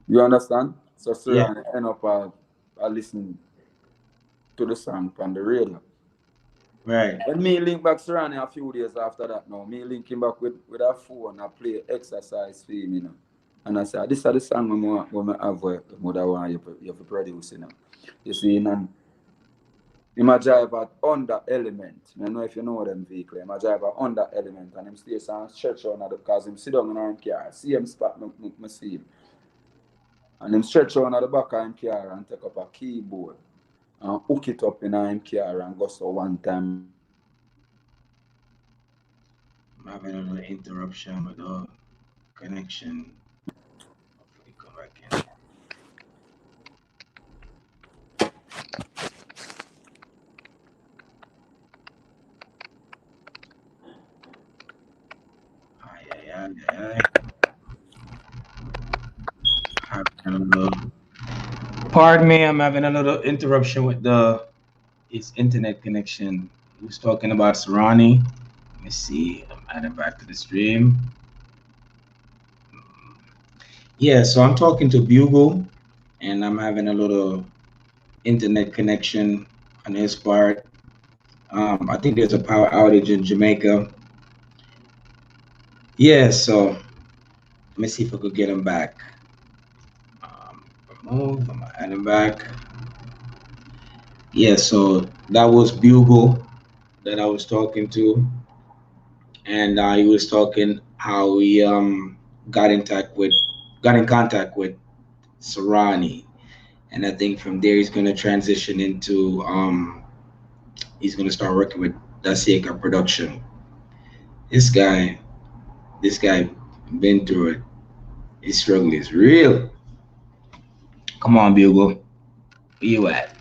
[SPEAKER 1] you understand? So
[SPEAKER 2] Yeah,
[SPEAKER 1] Serrani end up listening to the song on the radio.
[SPEAKER 2] right.
[SPEAKER 1] When me link back Serrani a few days after that now, me link him back with a phone and play exercise for him, you know. And I said, this is the song I have where mother want you to produce, you know. You see, and him a drive at under element. I don't know if you know them vehicle. Him a drive at under element and him stays and stretch on because him sit down in our car. See him spot me see him. And him stretch on at the back of him car and take up a keyboard and hook it up in him car and go so one time and me hear everything in the van.
[SPEAKER 2] I'm having a little interruption with the connection. Hopefully, come back in. Ay, ay, ay, ay, ay. Having a little, pardon me, I'm having a little interruption with the its internet connection. He was talking about Serrani. Let me see. I'm adding back to the stream. Yeah, so I'm talking to Bugle, and I'm having a little internet connection on his part. I think there's a power outage in Jamaica. Yeah, so let me see if I could get him back. Remove, I'm gonna add him back. Yeah, so that was Bugle that I was talking to, and he was talking how he got in contact with Sarani, and I think from there he's gonna transition into he's gonna start working with Dasieka production. This guy, this guy been through it. His struggle is real. Come on, Bugle. Where you at?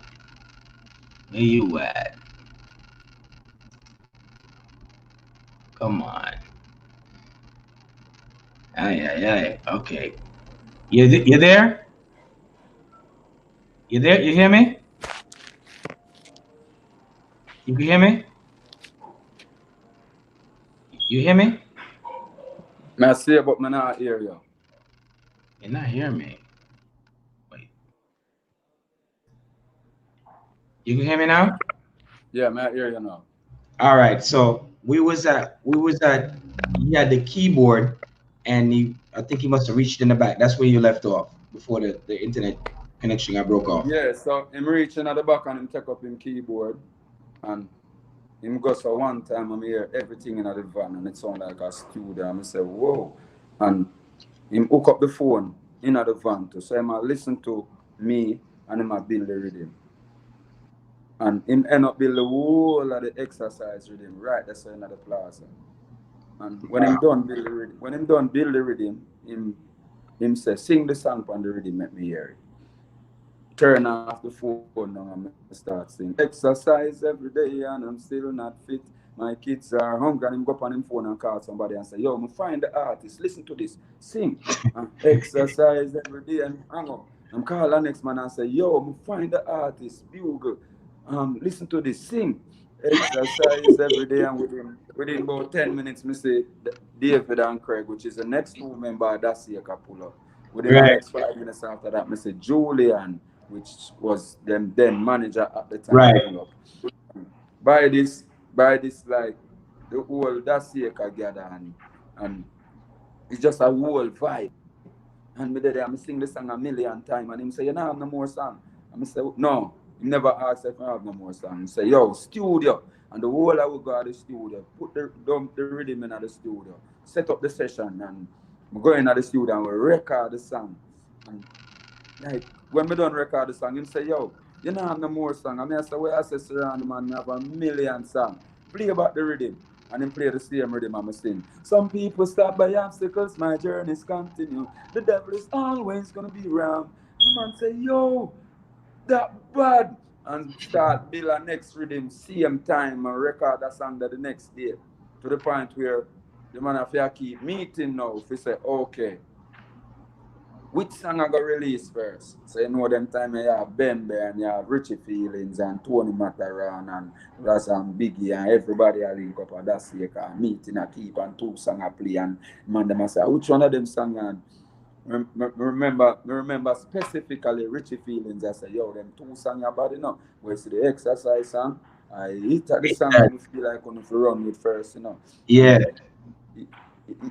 [SPEAKER 2] Where you at? Come on. Ay, ay, ay. Okay. You there? You there? You hear me? You can hear me? You hear me?
[SPEAKER 1] Me I say but me not hear you.
[SPEAKER 2] You're not hearing me. Wait. You can hear me now?
[SPEAKER 1] Yeah, me I hear you now.
[SPEAKER 2] All right. So we was at he had the keyboard and I think he must have reached in the back. That's where you left off before the internet connection got broke off.
[SPEAKER 1] Yeah, so him reaching at the back and him take up him keyboard and him go so one time I hear everything in the van and it sound like a studio and I say, whoa. And him hook up the phone in the van too. So him a listen to me and him a build the rhythm. And him end up build the whole of the exercise rhythm right there so in the plaza. And when him
[SPEAKER 2] Wow.
[SPEAKER 1] done build the rhythm, when him done build the rhythm, him say, sing the song on the rhythm, make me hear it. Turn off the phone now and I start sing. Exercise every day and I'm still not fit. My kids are hungry and him go up on him phone and call somebody and say, yo, me find the artist, listen to this, sing. Exercise every day and hang up. I'm call the next man and say, yo, me find the artist, Bugle. Listen to this, sing. Exercise every day and within about 10 minutes, me say David and Craig, which is the next two member that's here pull up. Within the
[SPEAKER 2] Right.
[SPEAKER 1] next 5 minutes after that, me say Julian, which was them then manager at the time,
[SPEAKER 2] Right.
[SPEAKER 1] pull up. By this like the whole Daciaka gather and it's just a whole vibe. And me there, I sing the song a million times and him say, you know, have no more song. And I say, no. He never asked if I have no more song. He say, yo, studio. And the whole I will go to the studio, put the rhythm in the studio, set up the session and we go in at the studio and we record the song. And like when me done record the song, him say, yo, you know have no more song. I mean I say, well I say surround man, me have a million song. Play about the rhythm. And then play the same rhythm I'm sing. Some people stop by obstacles, my journeys continue. The devil is always gonna be around. And the man say, yo, that bad. And start build a next rhythm, same time and record that song that the next day. To the point where the man have to keep meeting now. If he say, okay, which song I got release first? So you know them time you have Bembe and you have Richie Feelings and Tony Mataran and Ras and Biggie and everybody a link up and that's like a meeting a keep and two song a play and man them a say which one of them song and remember specifically Richie Feelings. I say yo them two song about you know where see the exercise song. I hit at the song
[SPEAKER 2] Yeah.
[SPEAKER 1] when you feel like when you run with first, you know.
[SPEAKER 2] Yeah.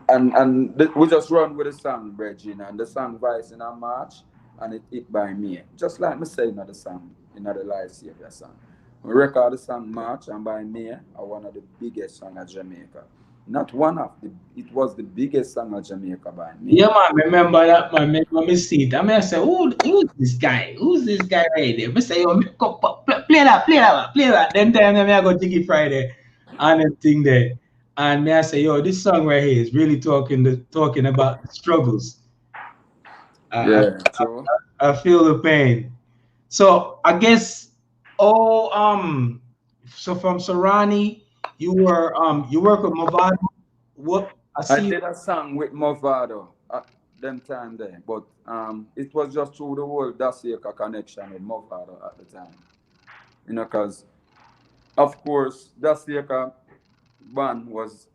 [SPEAKER 1] And we just run with the song, Bridging, and the song Vice in a March, and it hit by me. Just like me saying the song, in the Life Savior song. We record the song March, and by me, are one of the biggest songs of Jamaica. Not one of the. It was the biggest song of Jamaica by me.
[SPEAKER 2] Yeah, man, remember that, man. Remember me see it. I mean, I say, who's this guy? Who's this guy right there? Me say, yo, play that, man, play that. Then time me I go Jiggy Friday and then thing there. And me I say, yo, this song right here is really talking about the struggles. I,
[SPEAKER 1] Yeah, true.
[SPEAKER 2] I feel the pain. So I guess, oh, so from Sarani, you work with Movado. What I
[SPEAKER 1] I
[SPEAKER 2] see.
[SPEAKER 1] did a song with Movado at them time there, but it was just through the whole Dasieka connection with Movado at the time. You know, because of course Dasieka band was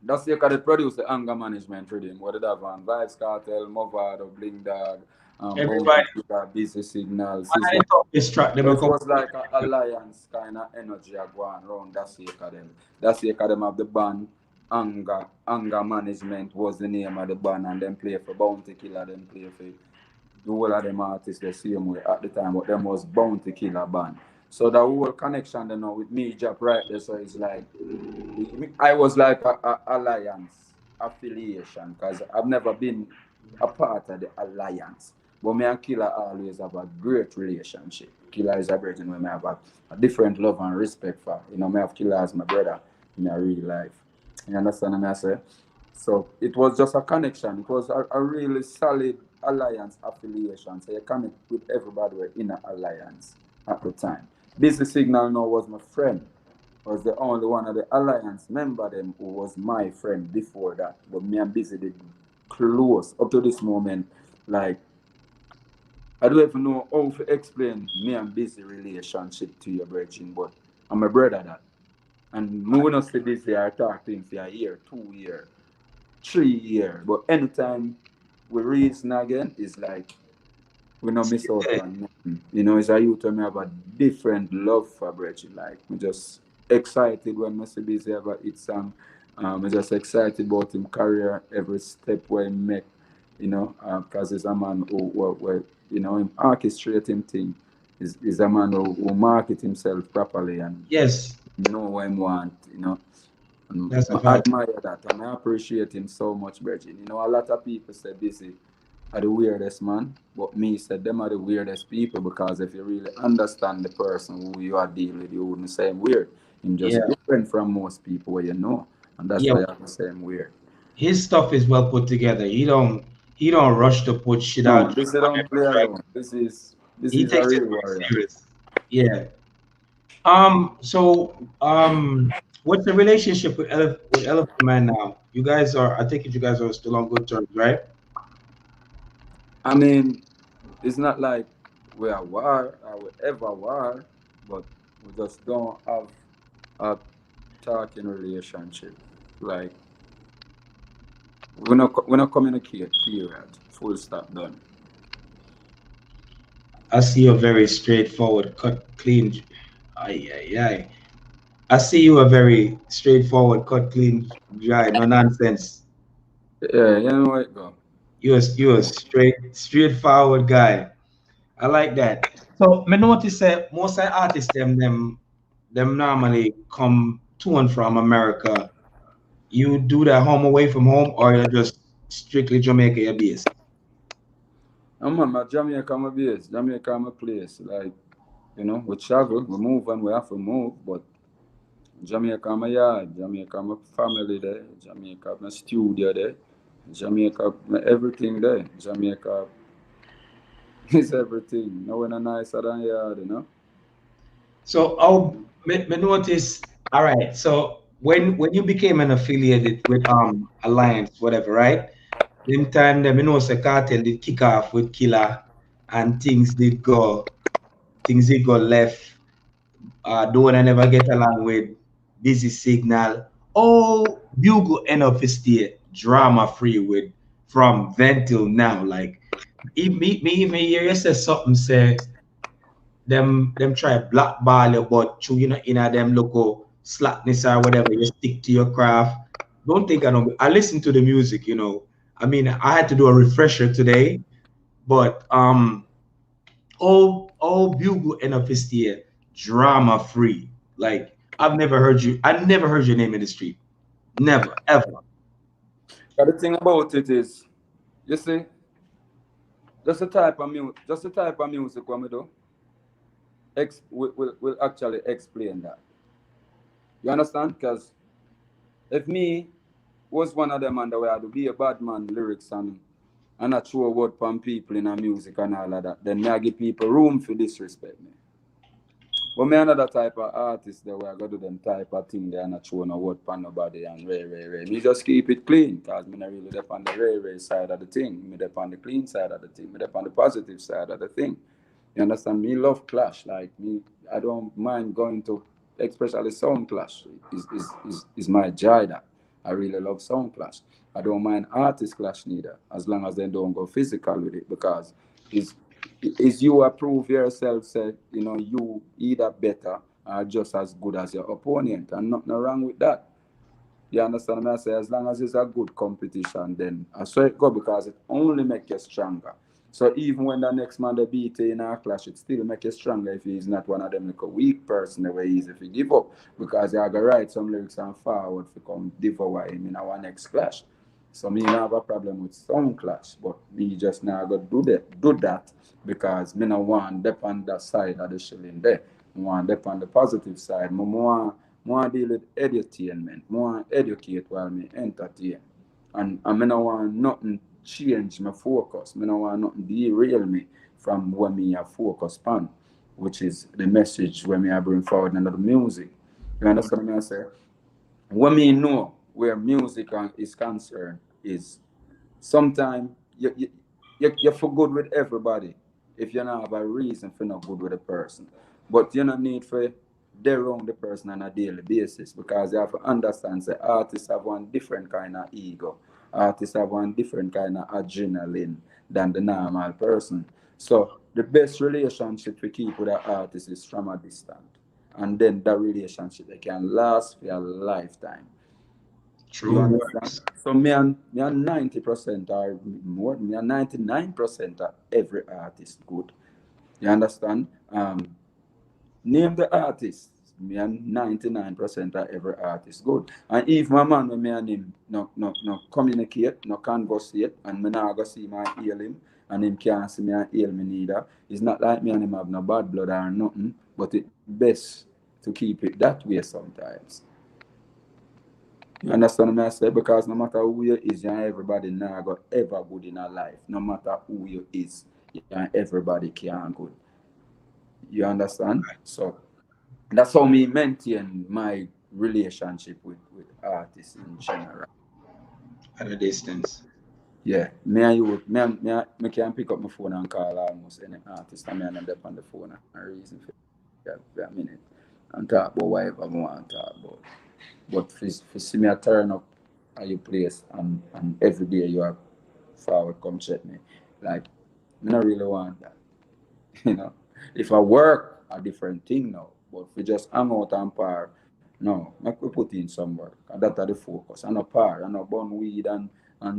[SPEAKER 1] that's the they produce the anger management rhythm. What did have on Vibes Cartel, Movado, Bling Dog,
[SPEAKER 2] Everybody,
[SPEAKER 1] Bounty Killer, Busy Signal,
[SPEAKER 2] when I
[SPEAKER 1] Sizzla.
[SPEAKER 2] talk this track, them
[SPEAKER 1] So
[SPEAKER 2] a
[SPEAKER 1] it
[SPEAKER 2] come.
[SPEAKER 1] was like an alliance kind of energy going around that sake of them. That sake of them of the band. Anger Management was the name of the band, and then play for Bounty Killer, then play for the whole of them artists the same way at the time, but them was Bounty Killer band. So the whole connection you know with me, Jap right there, so it's like I was like a alliance affiliation because I've never been a part of the alliance. But me and Killer always have a great relationship. Killer is a person where I have a different love and respect for. You know, me have Killer as my brother in a real life. You understand what I say? So it was just a connection. It was a really solid alliance affiliation. So you connect with everybody who were in an alliance at the time. Busy Signal now was my friend. Was the only one of the alliance member them who was my friend before that. But me and Busy did close up to this moment. Like I don't even know how to explain me and Busy relationship to your brethren, but I'm a brother that. And me will not say Busy I talk to him for a year, 2 year, 3 year. But anytime we reason again, it's like we not miss out on nothing. You know, it's a youth when me have a different love for Brecci. Like, me just excited when I see Busy have a hit song. I'm just excited about him career, every step where he make, you know, because he's a man who you know, him orchestrate him thing. He's a man who market himself properly and
[SPEAKER 2] Yes,
[SPEAKER 1] know what he want, you know. And
[SPEAKER 2] that's a
[SPEAKER 1] I
[SPEAKER 2] fact.
[SPEAKER 1] admire that and I appreciate him so much, Brecci. You know, a lot of people say Busy are the weirdest man, but me said them are the weirdest people because if you really understand the person who you are dealing with, you wouldn't say him weird. Him
[SPEAKER 2] Yeah,
[SPEAKER 1] just different from most people where you know, and that's
[SPEAKER 2] yeah.
[SPEAKER 1] why I say him weird.
[SPEAKER 2] His stuff is well put together. He don't rush to put shit out
[SPEAKER 1] No,
[SPEAKER 2] just
[SPEAKER 1] this
[SPEAKER 2] on
[SPEAKER 1] don't play
[SPEAKER 2] every track.
[SPEAKER 1] around. This
[SPEAKER 2] He
[SPEAKER 1] is a
[SPEAKER 2] takes it
[SPEAKER 1] real
[SPEAKER 2] very
[SPEAKER 1] warrior.
[SPEAKER 2] serious. Yeah. So what's the relationship with Elephant Man now? You guys are, I think you guys are still on good terms, right?
[SPEAKER 1] I mean, it's not like we are war or we ever war, but we just don't have a talking relationship. Like we not communicate. Period. Full stop. Done.
[SPEAKER 2] I see you very straightforward, cut clean. Ay, ay, ay. I see you a very straightforward, cut clean, dry, no nonsense.
[SPEAKER 1] Yeah, you know where it go.
[SPEAKER 2] You a straightforward guy. I like that. So me notice that most of the artists them normally come to and from America. You do that home away from home, or you're just strictly Jamaica your base.
[SPEAKER 1] I'm on my Jamaica my base, Jamaica my place. Like, you know, we travel, we move when we have to move, but Jamaica my yard, Jamaica my family there, Jamaica my studio there, Jamaica my everything there. Jamaica is everything. No one nicer than yard, you know.
[SPEAKER 2] So me notice. All right. So when you became an affiliated with Alliance, whatever, right? Them time them you know say cartel did kick off with Killer, and things did go left. Don't I never get along with Busy Signal. Oh, Bugle end up stay drama free with from then till now. Like me even hear you say something say them try blackball you, but through in a them local slackness or whatever, you stick to your craft. Don't think I don't. I listen to the music. I mean, I had to do a refresher today, but all Bugle end up stay drama free. Like I never heard your name in the street. Never, ever.
[SPEAKER 1] But the thing about it is, you see, just the type of music when we do, will actually explain that. You understand? Because if me was one of them and the way I do be a bad man lyrics and I throw a word from people in a music and all of that, then I give people room for disrespect me. But me another type of artist that where I go do them type of thing they are not showing a word pan nobody and ray. Me just keep it clean because me not really dep on the ray side of the thing. Me dep on the clean side of the thing. Me dep on the positive side of the thing. You understand? Me love clash. Like me, I don't mind going to especially sound clash. Is my joy that. I really love sound clash. I don't mind artist clash neither, as long as they don't go physical with it because it's is you approve yourself, say, you know, you either better or just as good as your opponent, and nothing wrong with that. You understand what I say? As long as it's a good competition, then I saw it go because it only make you stronger. So even when the next man they beat you in a clash, it still make you stronger if he's not one of them like a weak person the way easy if you give up. Because you have to write some lyrics and forward to come devour him in our next clash. So me not have a problem with some clash, but me just now go do that because me no want dep on that side of the shilling there. I want dep on the positive side. More deal with edutainment, more educate while me entertain. And me no want nothing change my focus. Me no want nothing derail me from what me a focus on, which is the message when me I bring forward in the music. You understand what I say? What me know where music is concerned is sometimes you're for good with everybody if you don't have a reason for not good with a person. But you don't need for they wrong the person on a daily basis because you have to understand that artists have one different kind of ego. Artists have one different kind of adrenaline than the normal person. So the best relationship we keep with an artist is from a distance. And then that relationship they can last for a lifetime. You
[SPEAKER 2] True
[SPEAKER 1] understand?
[SPEAKER 2] words.
[SPEAKER 1] So me and 90% or more, me and 99% of every artist good. You understand? Name the artist. Me and 99% of every artist good. And if my man when me and him no communicate, no conversate, and me not go see my heal him, and him can't see me and heal me neither, it's not like me and him have no bad blood or nothing, but it best to keep it that way sometimes. You understand what I say? Because no matter who you is, you and everybody now got ever good in our life. No matter who you is, you and everybody can good. You understand? So that's how me maintain my relationship with artists in general.
[SPEAKER 2] At a distance.
[SPEAKER 1] Yeah, me and you, me can pick up my phone and call almost any artist, and me and them up on the phone and reason for a minute and talk about whatever I want to talk about. But for see me a turn up at your place and every day you are forward come check me, like, me not really want that. You know, if I work a different thing now, but if we just hang out and par, no, make we put in some work. And that's the focus. And a par, and a burn weed and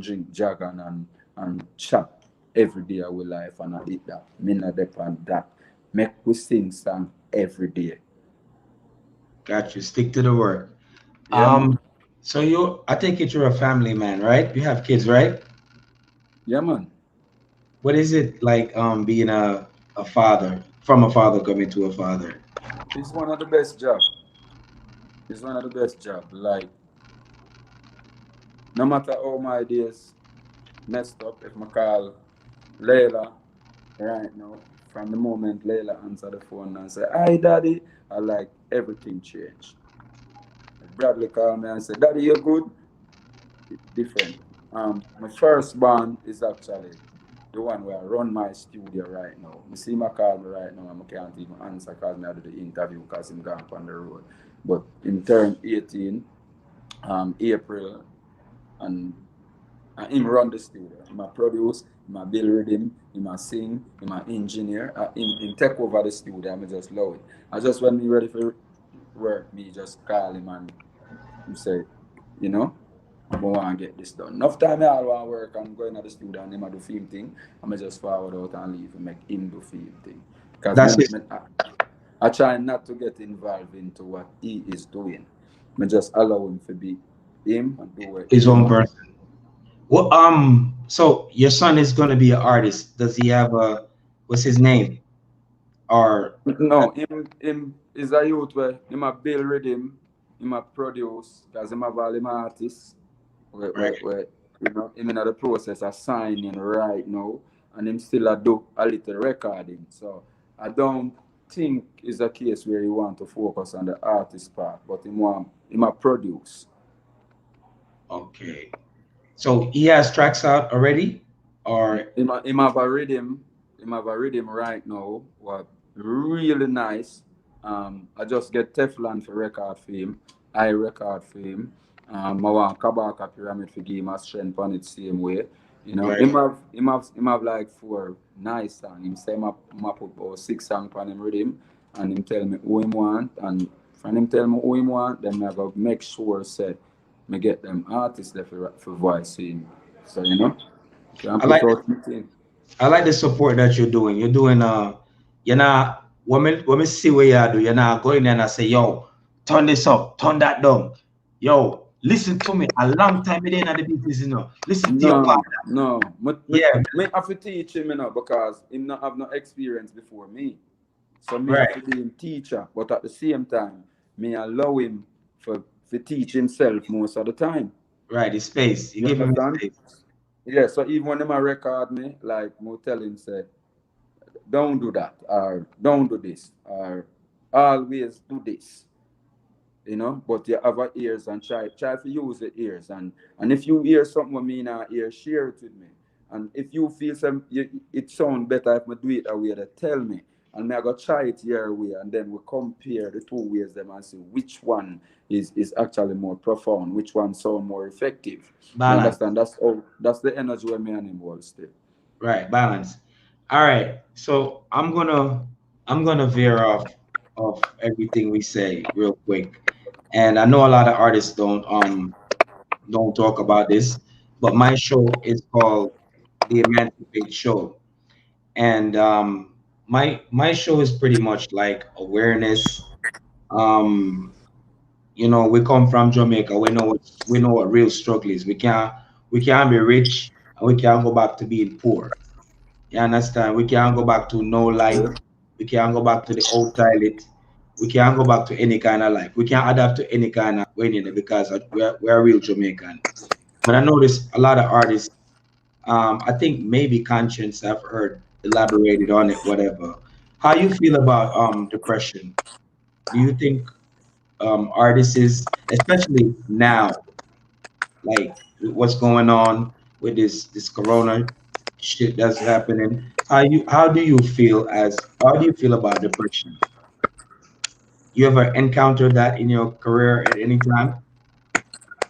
[SPEAKER 1] drink jagan and chat every day of our life and I eat that. Me not depend that. Make we sing song every day.
[SPEAKER 2] Got you. Stick to the work.
[SPEAKER 1] Yeah, man.
[SPEAKER 2] So I take it you're a family man, right? You have kids, right?
[SPEAKER 1] Yeah, man.
[SPEAKER 2] What is it like being a father, from a father coming to a father?
[SPEAKER 1] It's one of the best job. It's one of the best job. Like, no matter how my days messed up, if I call Layla right now, from the moment Layla answer the phone and say, "Hi, Daddy," I like everything changed. If Bradley call me and say, "Daddy, you good?" It's different. My first band is actually the one where I run my studio right now. You see my call me right now and I can't even answer because I do the interview because I'm gone on the road. But in turn 18, April, and him run the studio. Him a produce, him a build rhythm, him a sing, him a engineer. Him take over the studio. I just love it. I just when me ready for work, me just call him and him say, you know, I want to get this done. Enough time I want to work and go into the studio and him a do film thing. I'm just forward out and leave and make him do film thing. Because
[SPEAKER 2] That's it.
[SPEAKER 1] I try not to get involved into what he is doing. I just allow him to be. him and do it
[SPEAKER 2] His own
[SPEAKER 1] him.
[SPEAKER 2] person. Well, so your son is gonna be an artist. Does he have a what's his name? Or
[SPEAKER 1] No, him is a youth where him a build rhythm, him a produce, cause him have all him artists
[SPEAKER 2] right?
[SPEAKER 1] where you know him in the process of signing right now, and him still a do a little recording. So I don't think it's a case where he want to focus on the artist part, but him a produce.
[SPEAKER 2] Okay. So he has tracks out already, or
[SPEAKER 1] Him have a rhythm. Him have a rhythm right now. What really nice. I just get Teflon for record for him. I record for him. I want Kabaka pyramid for give him a strength on it same way. You know,
[SPEAKER 2] right?
[SPEAKER 1] him have like four nice songs. Him say him put about 6 songs on him rhythm, and him tell me who him want, and when him tell me who him want, then I go make sure say me get them artists there for voice him. So you know. Can
[SPEAKER 2] I
[SPEAKER 1] put
[SPEAKER 2] like
[SPEAKER 1] out something.
[SPEAKER 2] I like the support that you're doing. You're doing you're not when me see what you do, you're not going there and I say, yo, turn this up, turn that down. Yo, listen to me. A long time it ain't at the business, you know. Listen to your
[SPEAKER 1] No,
[SPEAKER 2] partner.
[SPEAKER 1] no.
[SPEAKER 2] Yeah,
[SPEAKER 1] Me have to teach him, you know, because him not have no experience before me. So me have to
[SPEAKER 2] right,
[SPEAKER 1] be him teacher, but at the same time, me allow him for teach himself most of the time.
[SPEAKER 2] right. His space. You
[SPEAKER 1] You
[SPEAKER 2] give him his
[SPEAKER 1] understand?
[SPEAKER 2] space.
[SPEAKER 1] Yeah, so even when them a record me, like mo tell him say, don't do that, or don't do this, or always do this. You know, but you have a ears and try to use the ears, and if you hear something with me in our ear, share it with me. And if you feel it sound better if I do it away, then tell me, and me I go try it your way, and then we compare the two ways them and see which one is actually more profound, which one sound more effective. You
[SPEAKER 2] Balance.
[SPEAKER 1] understand? That's the energy where me and him will stay.
[SPEAKER 2] Right, balance. All right. So I'm gonna veer off of everything we say real quick. And I know a lot of artists don't talk about this, but my show is called The Emancipate Show. And my show is pretty much like awareness. Um, we come from Jamaica. We know what real struggle is. We can't be rich and we can't go back to being poor. You understand? We can't go back to no light.
[SPEAKER 1] Yeah.
[SPEAKER 2] We can't go back to the old toilet. We can't go back to any kind of life. We can't adapt to any kind of way in it because we're real Jamaican. But I notice a lot of artists, I think maybe Conscience, I've heard elaborated on it, whatever. How you feel about depression? Do you think artists, especially now, like what's going on with this corona shit that's happening, how do you feel about depression? You ever encountered that in your career at any time?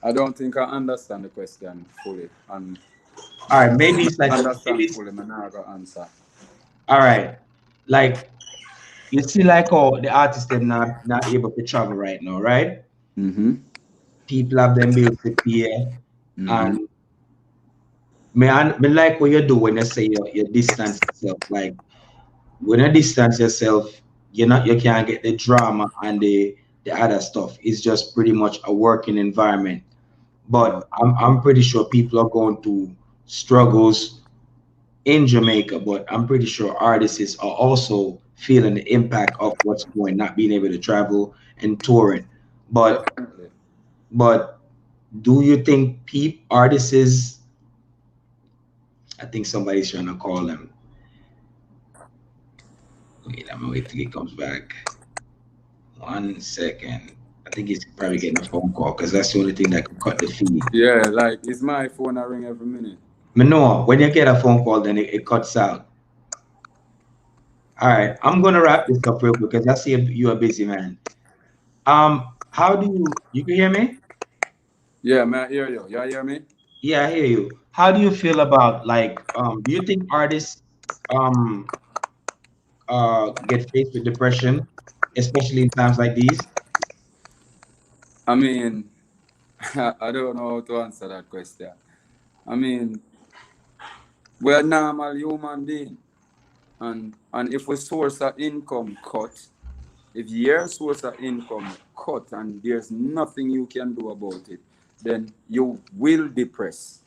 [SPEAKER 1] I don't think I understand the question fully, and
[SPEAKER 2] All right, maybe it's like maybe
[SPEAKER 1] understand
[SPEAKER 2] it's
[SPEAKER 1] fully. Me not go answer.
[SPEAKER 2] all right. Like you see, like oh, the artists them not able to travel right now, right?
[SPEAKER 1] Mm-hmm.
[SPEAKER 2] People have them bills to pay,
[SPEAKER 1] Mm-hmm.
[SPEAKER 2] and me like what you do when you say you distance yourself. Like when you distance yourself, you can't get the drama and the other stuff. It's just pretty much a working environment.
[SPEAKER 1] Yeah.
[SPEAKER 2] But I'm pretty sure people are going through struggles in Jamaica, but I'm pretty sure artists are also feeling the impact of what's going, not being able to travel and touring. But
[SPEAKER 1] Definitely.
[SPEAKER 2] but do you think artists? I think somebody's trying to call them. Wait, I'm gonna wait till he comes back. 1 second. I think he's probably getting a phone call because that's the only thing that could cut the feed.
[SPEAKER 1] Yeah, like it's my phone I ring every minute.
[SPEAKER 2] But no, when you get a phone call, then it cuts out. All right, I'm gonna wrap this up real quick because I see you're a busy man. How do you can hear me?
[SPEAKER 1] Yeah, man, I hear you. You hear me?
[SPEAKER 2] Yeah, I hear you. How do you feel about like do you think artists um get faced with depression, especially in times like these?
[SPEAKER 1] I mean, I don't know how to answer that question. I mean, we're normal human being, and if we source of income cut, if your source of income cut and there's nothing you can do about it, then you will depress.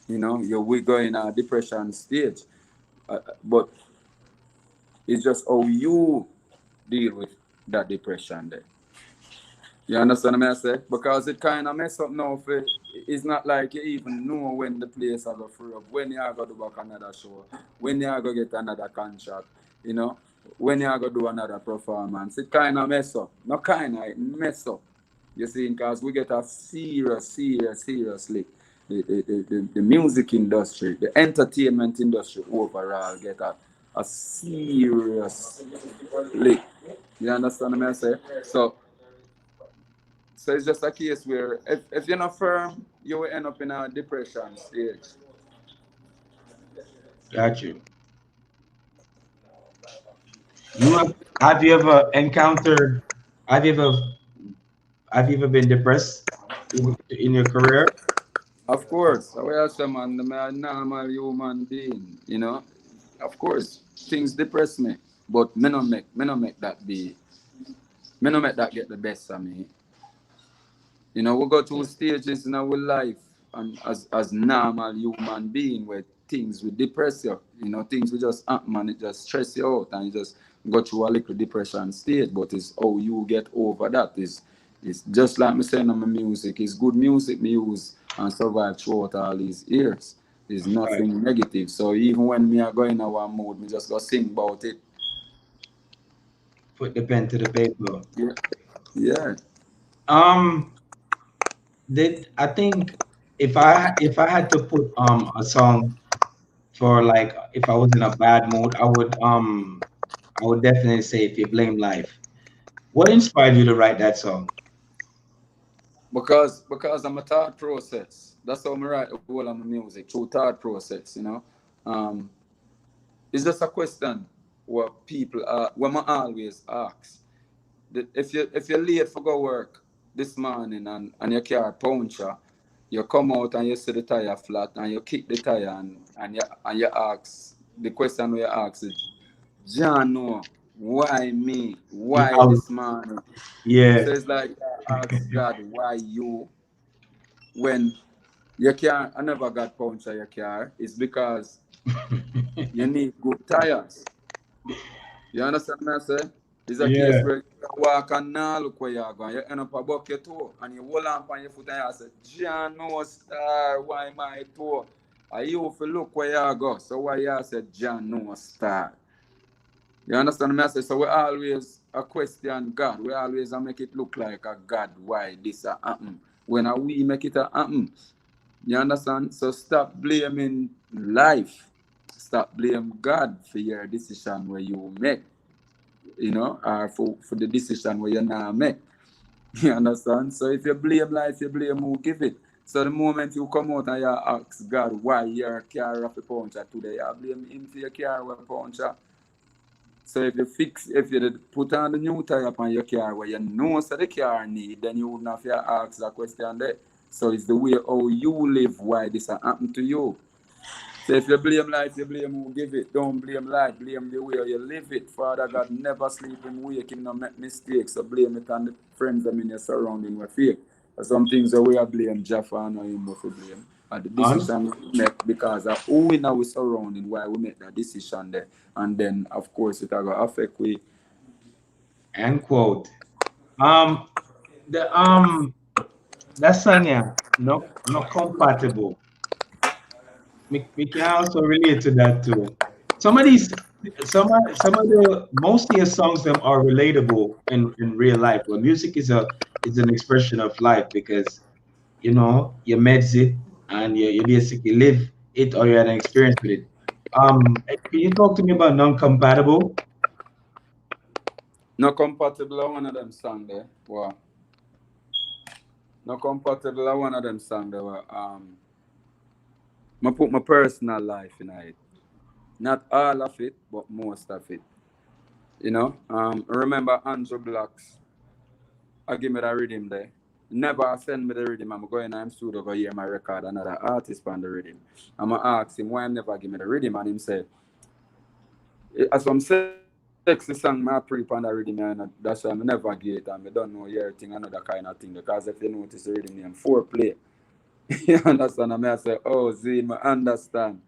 [SPEAKER 1] You know, you will go in a depression stage. But it's just how you deal with that depression there. You understand what I say? Because it kind of mess up now. For, it's not like you even know when the place are going to free up, when you are going to do back another show, when you are going to get another contract, you know, when you are going to do another performance. It kind of mess up. Not kind of, it mess up. You see, because we get a seriously, the music industry, the entertainment industry overall get a serious lick. You understand what I say? So it's just a case where if you're not firm, you will end up in a depression stage.
[SPEAKER 2] Got you. You have you ever encountered? Have you ever have you ever been depressed in your career?
[SPEAKER 1] Of course, I will say, man, I'm a normal human being, you know. Of course, things depress me, but me no make that be, me no make that get the best of me. You know, we go through stages in our life and as normal human being where things will depress you. You know, things will just happen and it just stress you out and you just go through a little depression stage. But it's how you get over that. It's just like me saying on my music. It's good music me use and survive throughout all these years. It's
[SPEAKER 2] Right.
[SPEAKER 1] nothing negative. So even when me are going in our mood, me just go sing about it.
[SPEAKER 2] Put the pen to the paper.
[SPEAKER 1] Yeah. Yeah.
[SPEAKER 2] Um, did I think if I had to put a song for like if I was in a bad mood, I would definitely say if you blame life. What inspired you to write that song?
[SPEAKER 1] Because I'm a thought process. That's how I write the whole of my music through thought process. You know, um, it's just a question what people are. What I always ask. If you're late for go work this morning and your car puncture, you come out and you see the tire flat and you kick the tire and you ask the question we ask is, John, no, why me?
[SPEAKER 2] You
[SPEAKER 1] Why
[SPEAKER 2] know,
[SPEAKER 1] this morning?
[SPEAKER 2] yeah.
[SPEAKER 1] So it's like ask God why you when your car, I never got puncture your car, it's because you need good tires. You understand what I say? It's a case
[SPEAKER 2] Yeah.
[SPEAKER 1] where you walk and now look where you're going. You end up a buck your toe and you hold on your foot and you say, John, no star, why my toe? And you have to look where you go. So why you say, John, no star? You understand what I say? So we always a question God. We always a make it look like a God why this a happen. When a we make it a happen. You understand? So stop blaming life. Stop blaming God for your decision where you make, you know, or for the decision where you not make. You understand? So if you blame life, you blame who give it. So the moment you come out and you ask God why your car have a puncture today, you blame him for your car with a puncture. So if you put on the new tire upon your car where you know so the car need, then you wouldn't have to ask that question there. So it's the way how you live why this happened to you. So if you blame life, you blame who give it. Don't blame life, blame the way you live it. Father God never sleep him wake him, no make mistakes. So blame it on the friends that in your surrounding were fake. Some things that we are blame Jaffa and him for blame. And the
[SPEAKER 2] Un
[SPEAKER 1] decision we make because of who we know we surrounding, why we make that decision there. And then of course it will affect we.
[SPEAKER 2] End quote. Um, the that song, yeah, not compatible. We can also relate to that too. Some of these, some of the most of your songs them are relatable in real life. Well, music is an expression of life because you know you meds it and you basically live it or you had an experience with it. Can you talk to me about non-compatible?
[SPEAKER 1] No compatible one of them song there. Wow. No compatible one of them song there were I put my personal life in it. Not all of it, but most of it. You know, remember Andrew Blacks. I give me the rhythm there. Never send me the rhythm. I'm going to studio go hear my record. Another artist on the rhythm. I'm gonna ask him why him never give me the rhythm, and him say, as I'm saying, Sexy song my pre on the rhythm and that's why I never get it and I don't know your thing another kind of thing because if you notice the rhythm name foreplay. You understand? I mean I say, oh Z, I understand.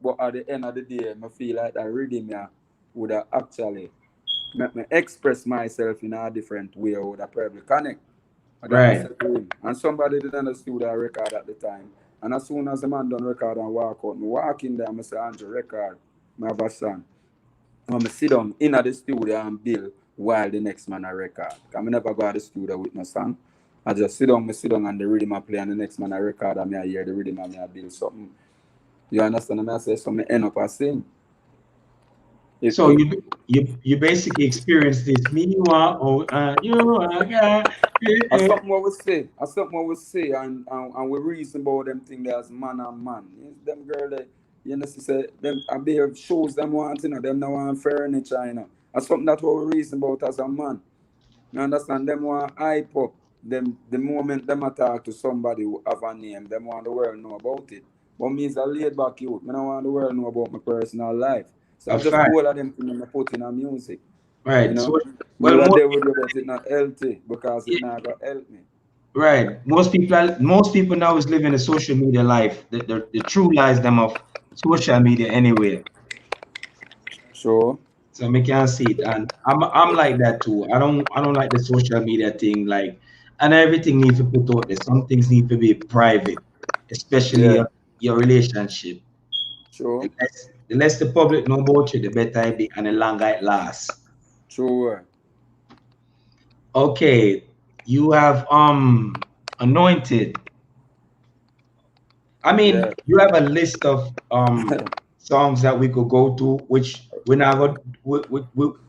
[SPEAKER 1] But at the end of the day, I feel like that rhythm yeah, would have actually make me express myself in a different way or would have probably connect. And that must
[SPEAKER 2] Right.
[SPEAKER 1] have been. And somebody didn't understand that record at the time. And as soon as the man done record and walk out, me walk in there, I say, Andrew, record, my have a song. I'm sit down in the studio and build while the next man a record. I never go to the studio with no song. I just sit down and the rhythm I play and the next man a record and me I hear the rhythm and me I build something. You understand? And I say, so me end up a sing.
[SPEAKER 2] So
[SPEAKER 1] It,
[SPEAKER 2] you basically experience this. Me, you are, oh, you are, yeah,
[SPEAKER 1] As
[SPEAKER 2] yeah.
[SPEAKER 1] something what we say, as something what we say, and we reason about them thing there as man and man. Them girl, they, you know, say them I be shows them want, you know, them no want furniture, you know. As something that what we reason about as a man. You understand? Them want hype up. Them the moment them talk to somebody who have a name, them want the world know about it. But me is a laid back youth. Me don't want the world know about my personal life. So I
[SPEAKER 2] A
[SPEAKER 1] just do
[SPEAKER 2] fact,
[SPEAKER 1] all of them things I put in a music. You
[SPEAKER 2] right?
[SPEAKER 1] know?
[SPEAKER 2] So,
[SPEAKER 1] Me
[SPEAKER 2] well,
[SPEAKER 1] would have
[SPEAKER 2] most
[SPEAKER 1] deal with you, but it not healthy because it
[SPEAKER 2] yeah,
[SPEAKER 1] not gonna help me.
[SPEAKER 2] right. Most people now is living a social media life. The true lies them of social media anyway.
[SPEAKER 1] Sure.
[SPEAKER 2] So me can't see it, and I'm like that too. I don't like the social media thing. Like, and everything needs to put out there. Some things need to be private, especially
[SPEAKER 1] Yeah.
[SPEAKER 2] your relationship.
[SPEAKER 1] Sure.
[SPEAKER 2] The less the public know about you, the better it be and the longer it lasts.
[SPEAKER 1] Sure.
[SPEAKER 2] Okay, you have anointed. I mean,
[SPEAKER 1] Yeah.
[SPEAKER 2] you have a list of songs that we could go to, which we're not going.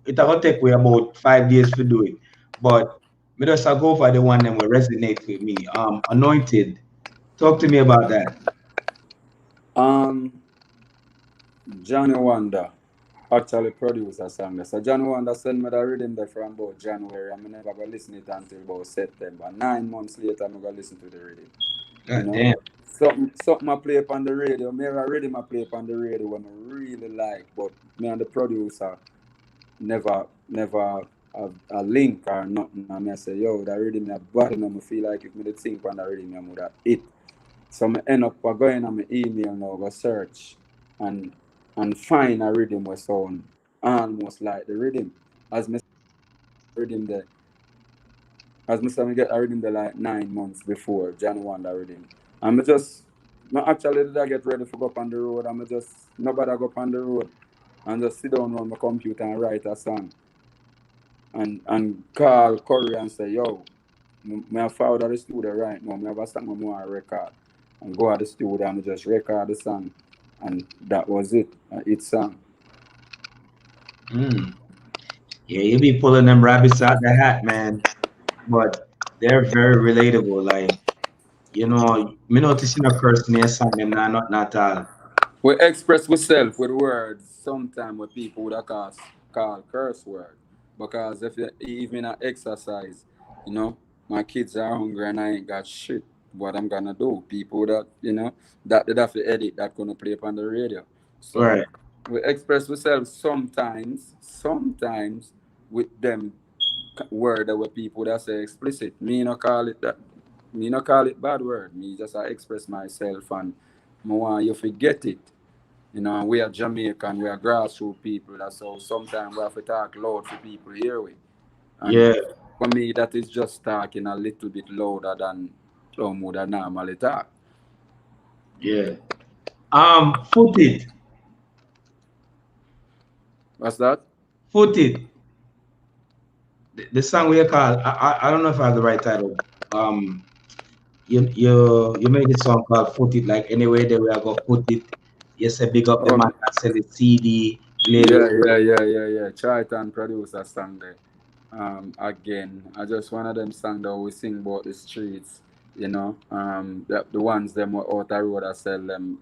[SPEAKER 2] It's gonna take we about 5 days to do it, but me just a go for the one that will resonate with me. Anointed. Talk to me about that.
[SPEAKER 1] um, Johnny Wonder actually produced a song. So Johnny Wonder sent me the rhythm there from about January. I'm never gonna listen it until about September. 9 months later, I'm gonna listen to the rhythm. You
[SPEAKER 2] God
[SPEAKER 1] know,
[SPEAKER 2] damn.
[SPEAKER 1] something I play up on the radio. Maybe a rhythm I play up on the radio when I really like, but me and the producer never a link or nothing. And I say, yo, that rhythm me a bad and I feel like if me did think on the rhythm, I would have it. So I end up going on my email now, go search and find a rhythm was sound almost like the rhythm. As me rhythm there, as me say me get a rhythm there like 9 months before Jan won the rhythm. And me actually did I get ready to go up on the road and me just nobody go up on the road and just sit down on my computer and write a song and call Curry and say, yo, me I follow the studio right now. Me have a song I want to record. And go at the studio and just record the song. And that was it. It's song.
[SPEAKER 2] Mm. Yeah, you be pulling them rabbits out the hat, man. But they're very relatable. Like, me noticing a person here, something not all.
[SPEAKER 1] We express ourselves with words sometimes with people would call curse word. Because if you even an exercise, you know, my kids are hungry and I ain't got shit. What I'm gonna do? People that that they have to edit that gonna play up on the radio. So
[SPEAKER 2] Right.
[SPEAKER 1] we express ourselves sometimes with them word that were people that say explicit. Me no call it that. Me no call it bad word. Me just I express myself and I want you forget it. You know, we are Jamaican, we are grassroots people. That's how sometimes we have to talk loud for people hear we. And
[SPEAKER 2] Yeah,
[SPEAKER 1] for me, that is just talking a little bit louder than some would normally talk.
[SPEAKER 2] yeah. Foot it,
[SPEAKER 1] What's that?
[SPEAKER 2] foot it. The song we call. I don't know if I have the right title. Um, you made a song called "Foot It." Like anyway, there we are go foot it. You say big up the man
[SPEAKER 1] Oh,
[SPEAKER 2] that sell the CD, label.
[SPEAKER 1] yeah. Try it and produce a song there. Again, I just one of them songs that we sing about the streets, the ones them were out the road that sell them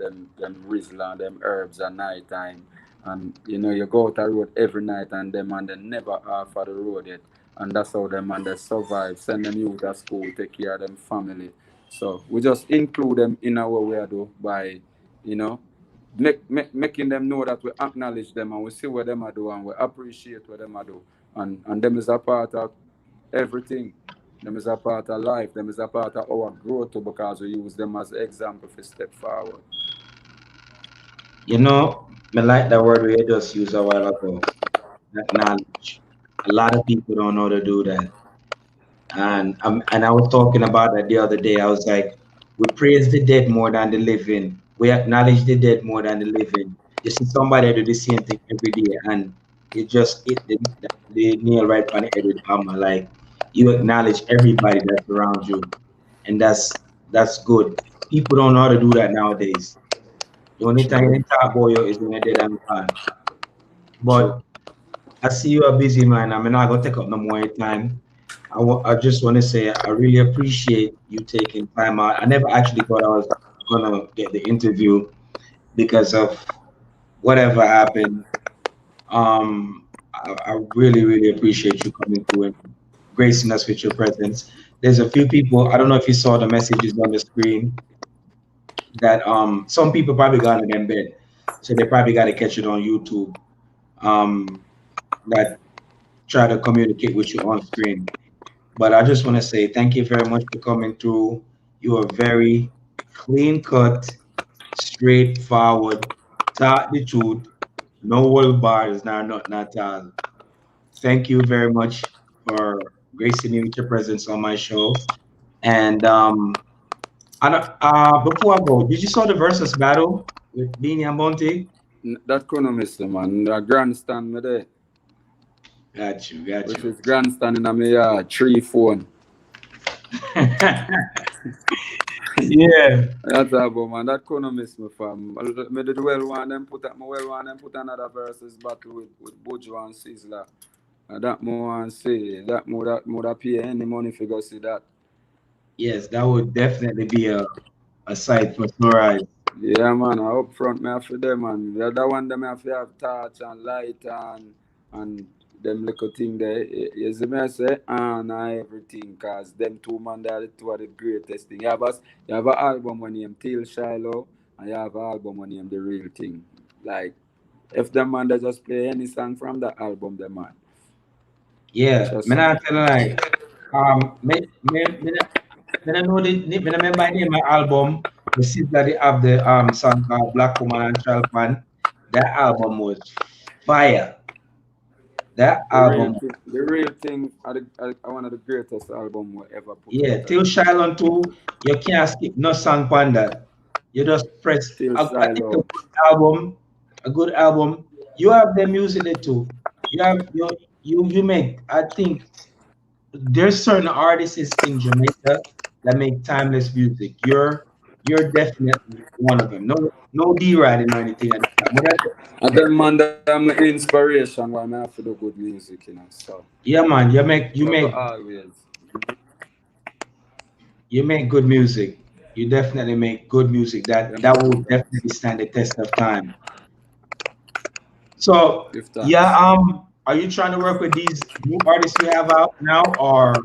[SPEAKER 1] rizzle and them herbs at night time. And you go out the road every night and they never off of the road yet. And that's how them and they survive, send them youth to school, take care of them family. So we just include them in our way do by, you know, making them know that we acknowledge them and we see what them are do and we appreciate what them are do. And them is a part of everything. Them is a part of life. Them is a part of our growth too, because we use them as example for step forward.
[SPEAKER 2] You know, me like that word we just used a while ago. That knowledge. A lot of people don't know to do that. And I was talking about that the other day. I was like, we praise the dead more than the living. We acknowledge the dead more than the living. You see somebody do the same thing every day, and you just hit the nail right on the head with the hammer. Like you acknowledge everybody that's around you, and that's good. People don't know how to do that nowadays. The only time
[SPEAKER 1] True.
[SPEAKER 2] they talk about you is when you're dead and gone.
[SPEAKER 1] True.
[SPEAKER 2] But I see you are busy, man. I'm not gonna take up no more of your time. I just want to say I really appreciate you taking time out. I never actually thought I was gonna get the interview because of whatever happened. I really, really appreciate you coming through and gracing us with your presence. There's a few people. I don't know if you saw the messages on the screen that some people probably got in them bed, so they probably got to catch it on YouTube. Um, that try to communicate with you on screen. But I just want to say thank you very much for coming through. You are very clean cut, straightforward, taught the truth, no old bars, not at all. Thank you very much for gracing me with your presence on my show. And I don't, before I go, did you saw the versus battle with Beanie and Monte?
[SPEAKER 1] That couldn't miss them, man. The grandstand me there,
[SPEAKER 2] Got you, got
[SPEAKER 1] which
[SPEAKER 2] you.
[SPEAKER 1] is grandstand in a me yard, 3 phone.
[SPEAKER 2] Yeah.
[SPEAKER 1] That's about, man. That couldn't miss me, fam. Me did well one them put up, me well one them put another versus battle with Bugle and Sizzler. And that more and say that more pay any money if you go see that.
[SPEAKER 2] Yes, that would definitely be a sight for sore eyes.
[SPEAKER 1] Yeah, man. I up front me for them, man. The other one them have to have torch and light and them little thing there. You see me I say and everything, cause them two man they are the two of the greatest thing. You have an album when name Till Shiloh and you have an album when name The Real Thing. Like if them man they just play any song from that album, them man.
[SPEAKER 2] Yeah,
[SPEAKER 1] Trust
[SPEAKER 2] man,
[SPEAKER 1] me.
[SPEAKER 2] I tell you like, me I know me I remember the name of my album. The sister they have the song called Black Woman and Child Pan. That album was fire. That album,
[SPEAKER 1] The real thing are one of the greatest album we ever put
[SPEAKER 2] yeah.
[SPEAKER 1] out. I
[SPEAKER 2] Till
[SPEAKER 1] think.
[SPEAKER 2] Shylon too. You can't skip no song on that. You just press.
[SPEAKER 1] Till
[SPEAKER 2] I think a
[SPEAKER 1] Shiloh.
[SPEAKER 2] good album, a good album. You have the music there too. You have you make. I think there's certain artists in Jamaica that make timeless music. You're definitely one of them. No D riding or anything like that. But
[SPEAKER 1] And them man, them inspiration why I have to do good music, So
[SPEAKER 2] yeah, man,
[SPEAKER 1] you go always.
[SPEAKER 2] you make good music. You definitely make good music.
[SPEAKER 1] Yeah,
[SPEAKER 2] That
[SPEAKER 1] man,
[SPEAKER 2] will
[SPEAKER 1] give thanks.
[SPEAKER 2] definitely stand the test of time. So
[SPEAKER 1] Give
[SPEAKER 2] yeah,
[SPEAKER 1] thanks.
[SPEAKER 2] are you trying to work with these new artists you have out now, or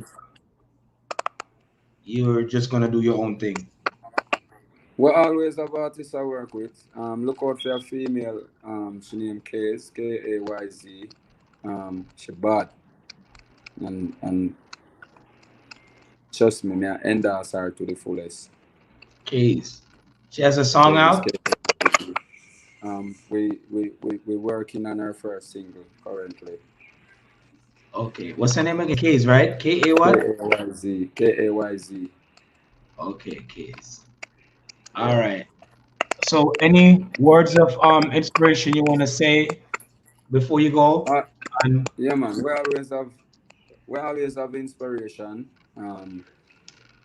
[SPEAKER 2] you're just gonna do your own thing?
[SPEAKER 1] We always have artists I work with. Look out for a female. She named Kayz, Kayz. She bad, and trust me, I endorse her to the fullest.
[SPEAKER 2] Case. She has a song
[SPEAKER 1] Kayz,
[SPEAKER 2] out.
[SPEAKER 1] Kayz. We working on our first single currently.
[SPEAKER 2] Okay, what's her name again? Case, right? K A what?
[SPEAKER 1] Kayz.
[SPEAKER 2] Okay, Case. All right. So, any words of inspiration you want to say before you go?
[SPEAKER 1] Uh,
[SPEAKER 2] And
[SPEAKER 1] yeah, man. We always have inspiration.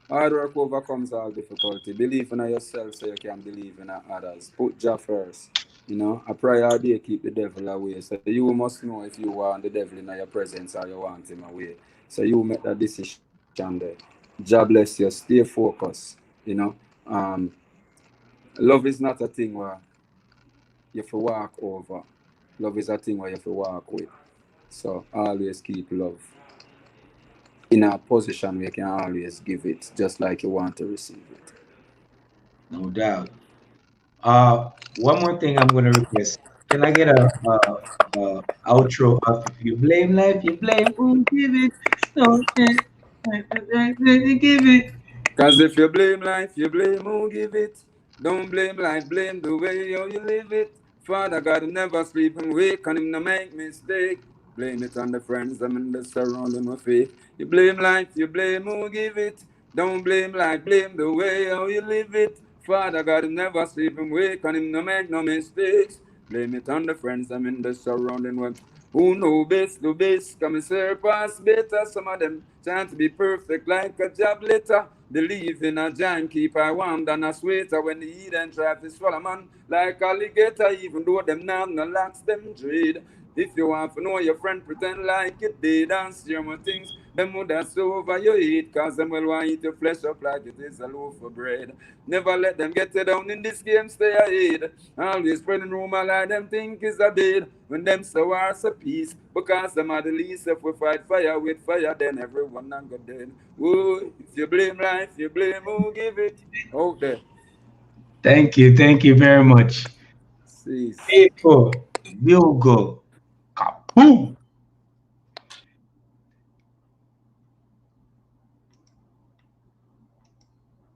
[SPEAKER 1] Hard work overcomes all difficulty. Believe in yourself so you can believe in others. Put Jah first. A prayer day keep the devil away. So you must know if you want the devil in your presence or you want him away. So you make that decision there. Jah bless you. Stay focused. Um, love is not a thing where you have to walk over. Love is a thing where you have to walk with. So always keep love in a position where you can always give it just like you want to receive it.
[SPEAKER 2] no doubt. One more thing I'm gonna request. Can I get a outro of if you blame life, you blame who give it. Don't give it.
[SPEAKER 1] Cause if you blame life, you blame who give it. Don't blame life, blame the way how you live it. Father God never sleep and wake and him no make mistake. Blame it on the friends I'm in the surrounding with faith. You blame life, you blame who give it. Don't blame life, blame the way how you live it. Father God never sleep and wake and him no make no mistakes. Blame it on the friends I'm in the surrounding with. Who know best do best, come and surpass better. Some of them trying to be perfect like a job letter. Believe in a giant, keep I warm than a sweater. When the heat and try to swallow man like alligator, even though them now no locks them dread. If you want to know your friend, pretend like it did and steer more things. Them would have so over your head, cause them will want eat your flesh up like it is a loaf of bread. Never let them get you down in this game, stay ahead. Always spreading rumor like them think is a bed. When them so are so peace, because them are the least. If we fight fire with fire, then everyone not go dead. Whoa, if you blame life, you blame who give it. Out there.
[SPEAKER 2] Thank you very much.
[SPEAKER 1] Cease.
[SPEAKER 2] People, Bugle, kaboom.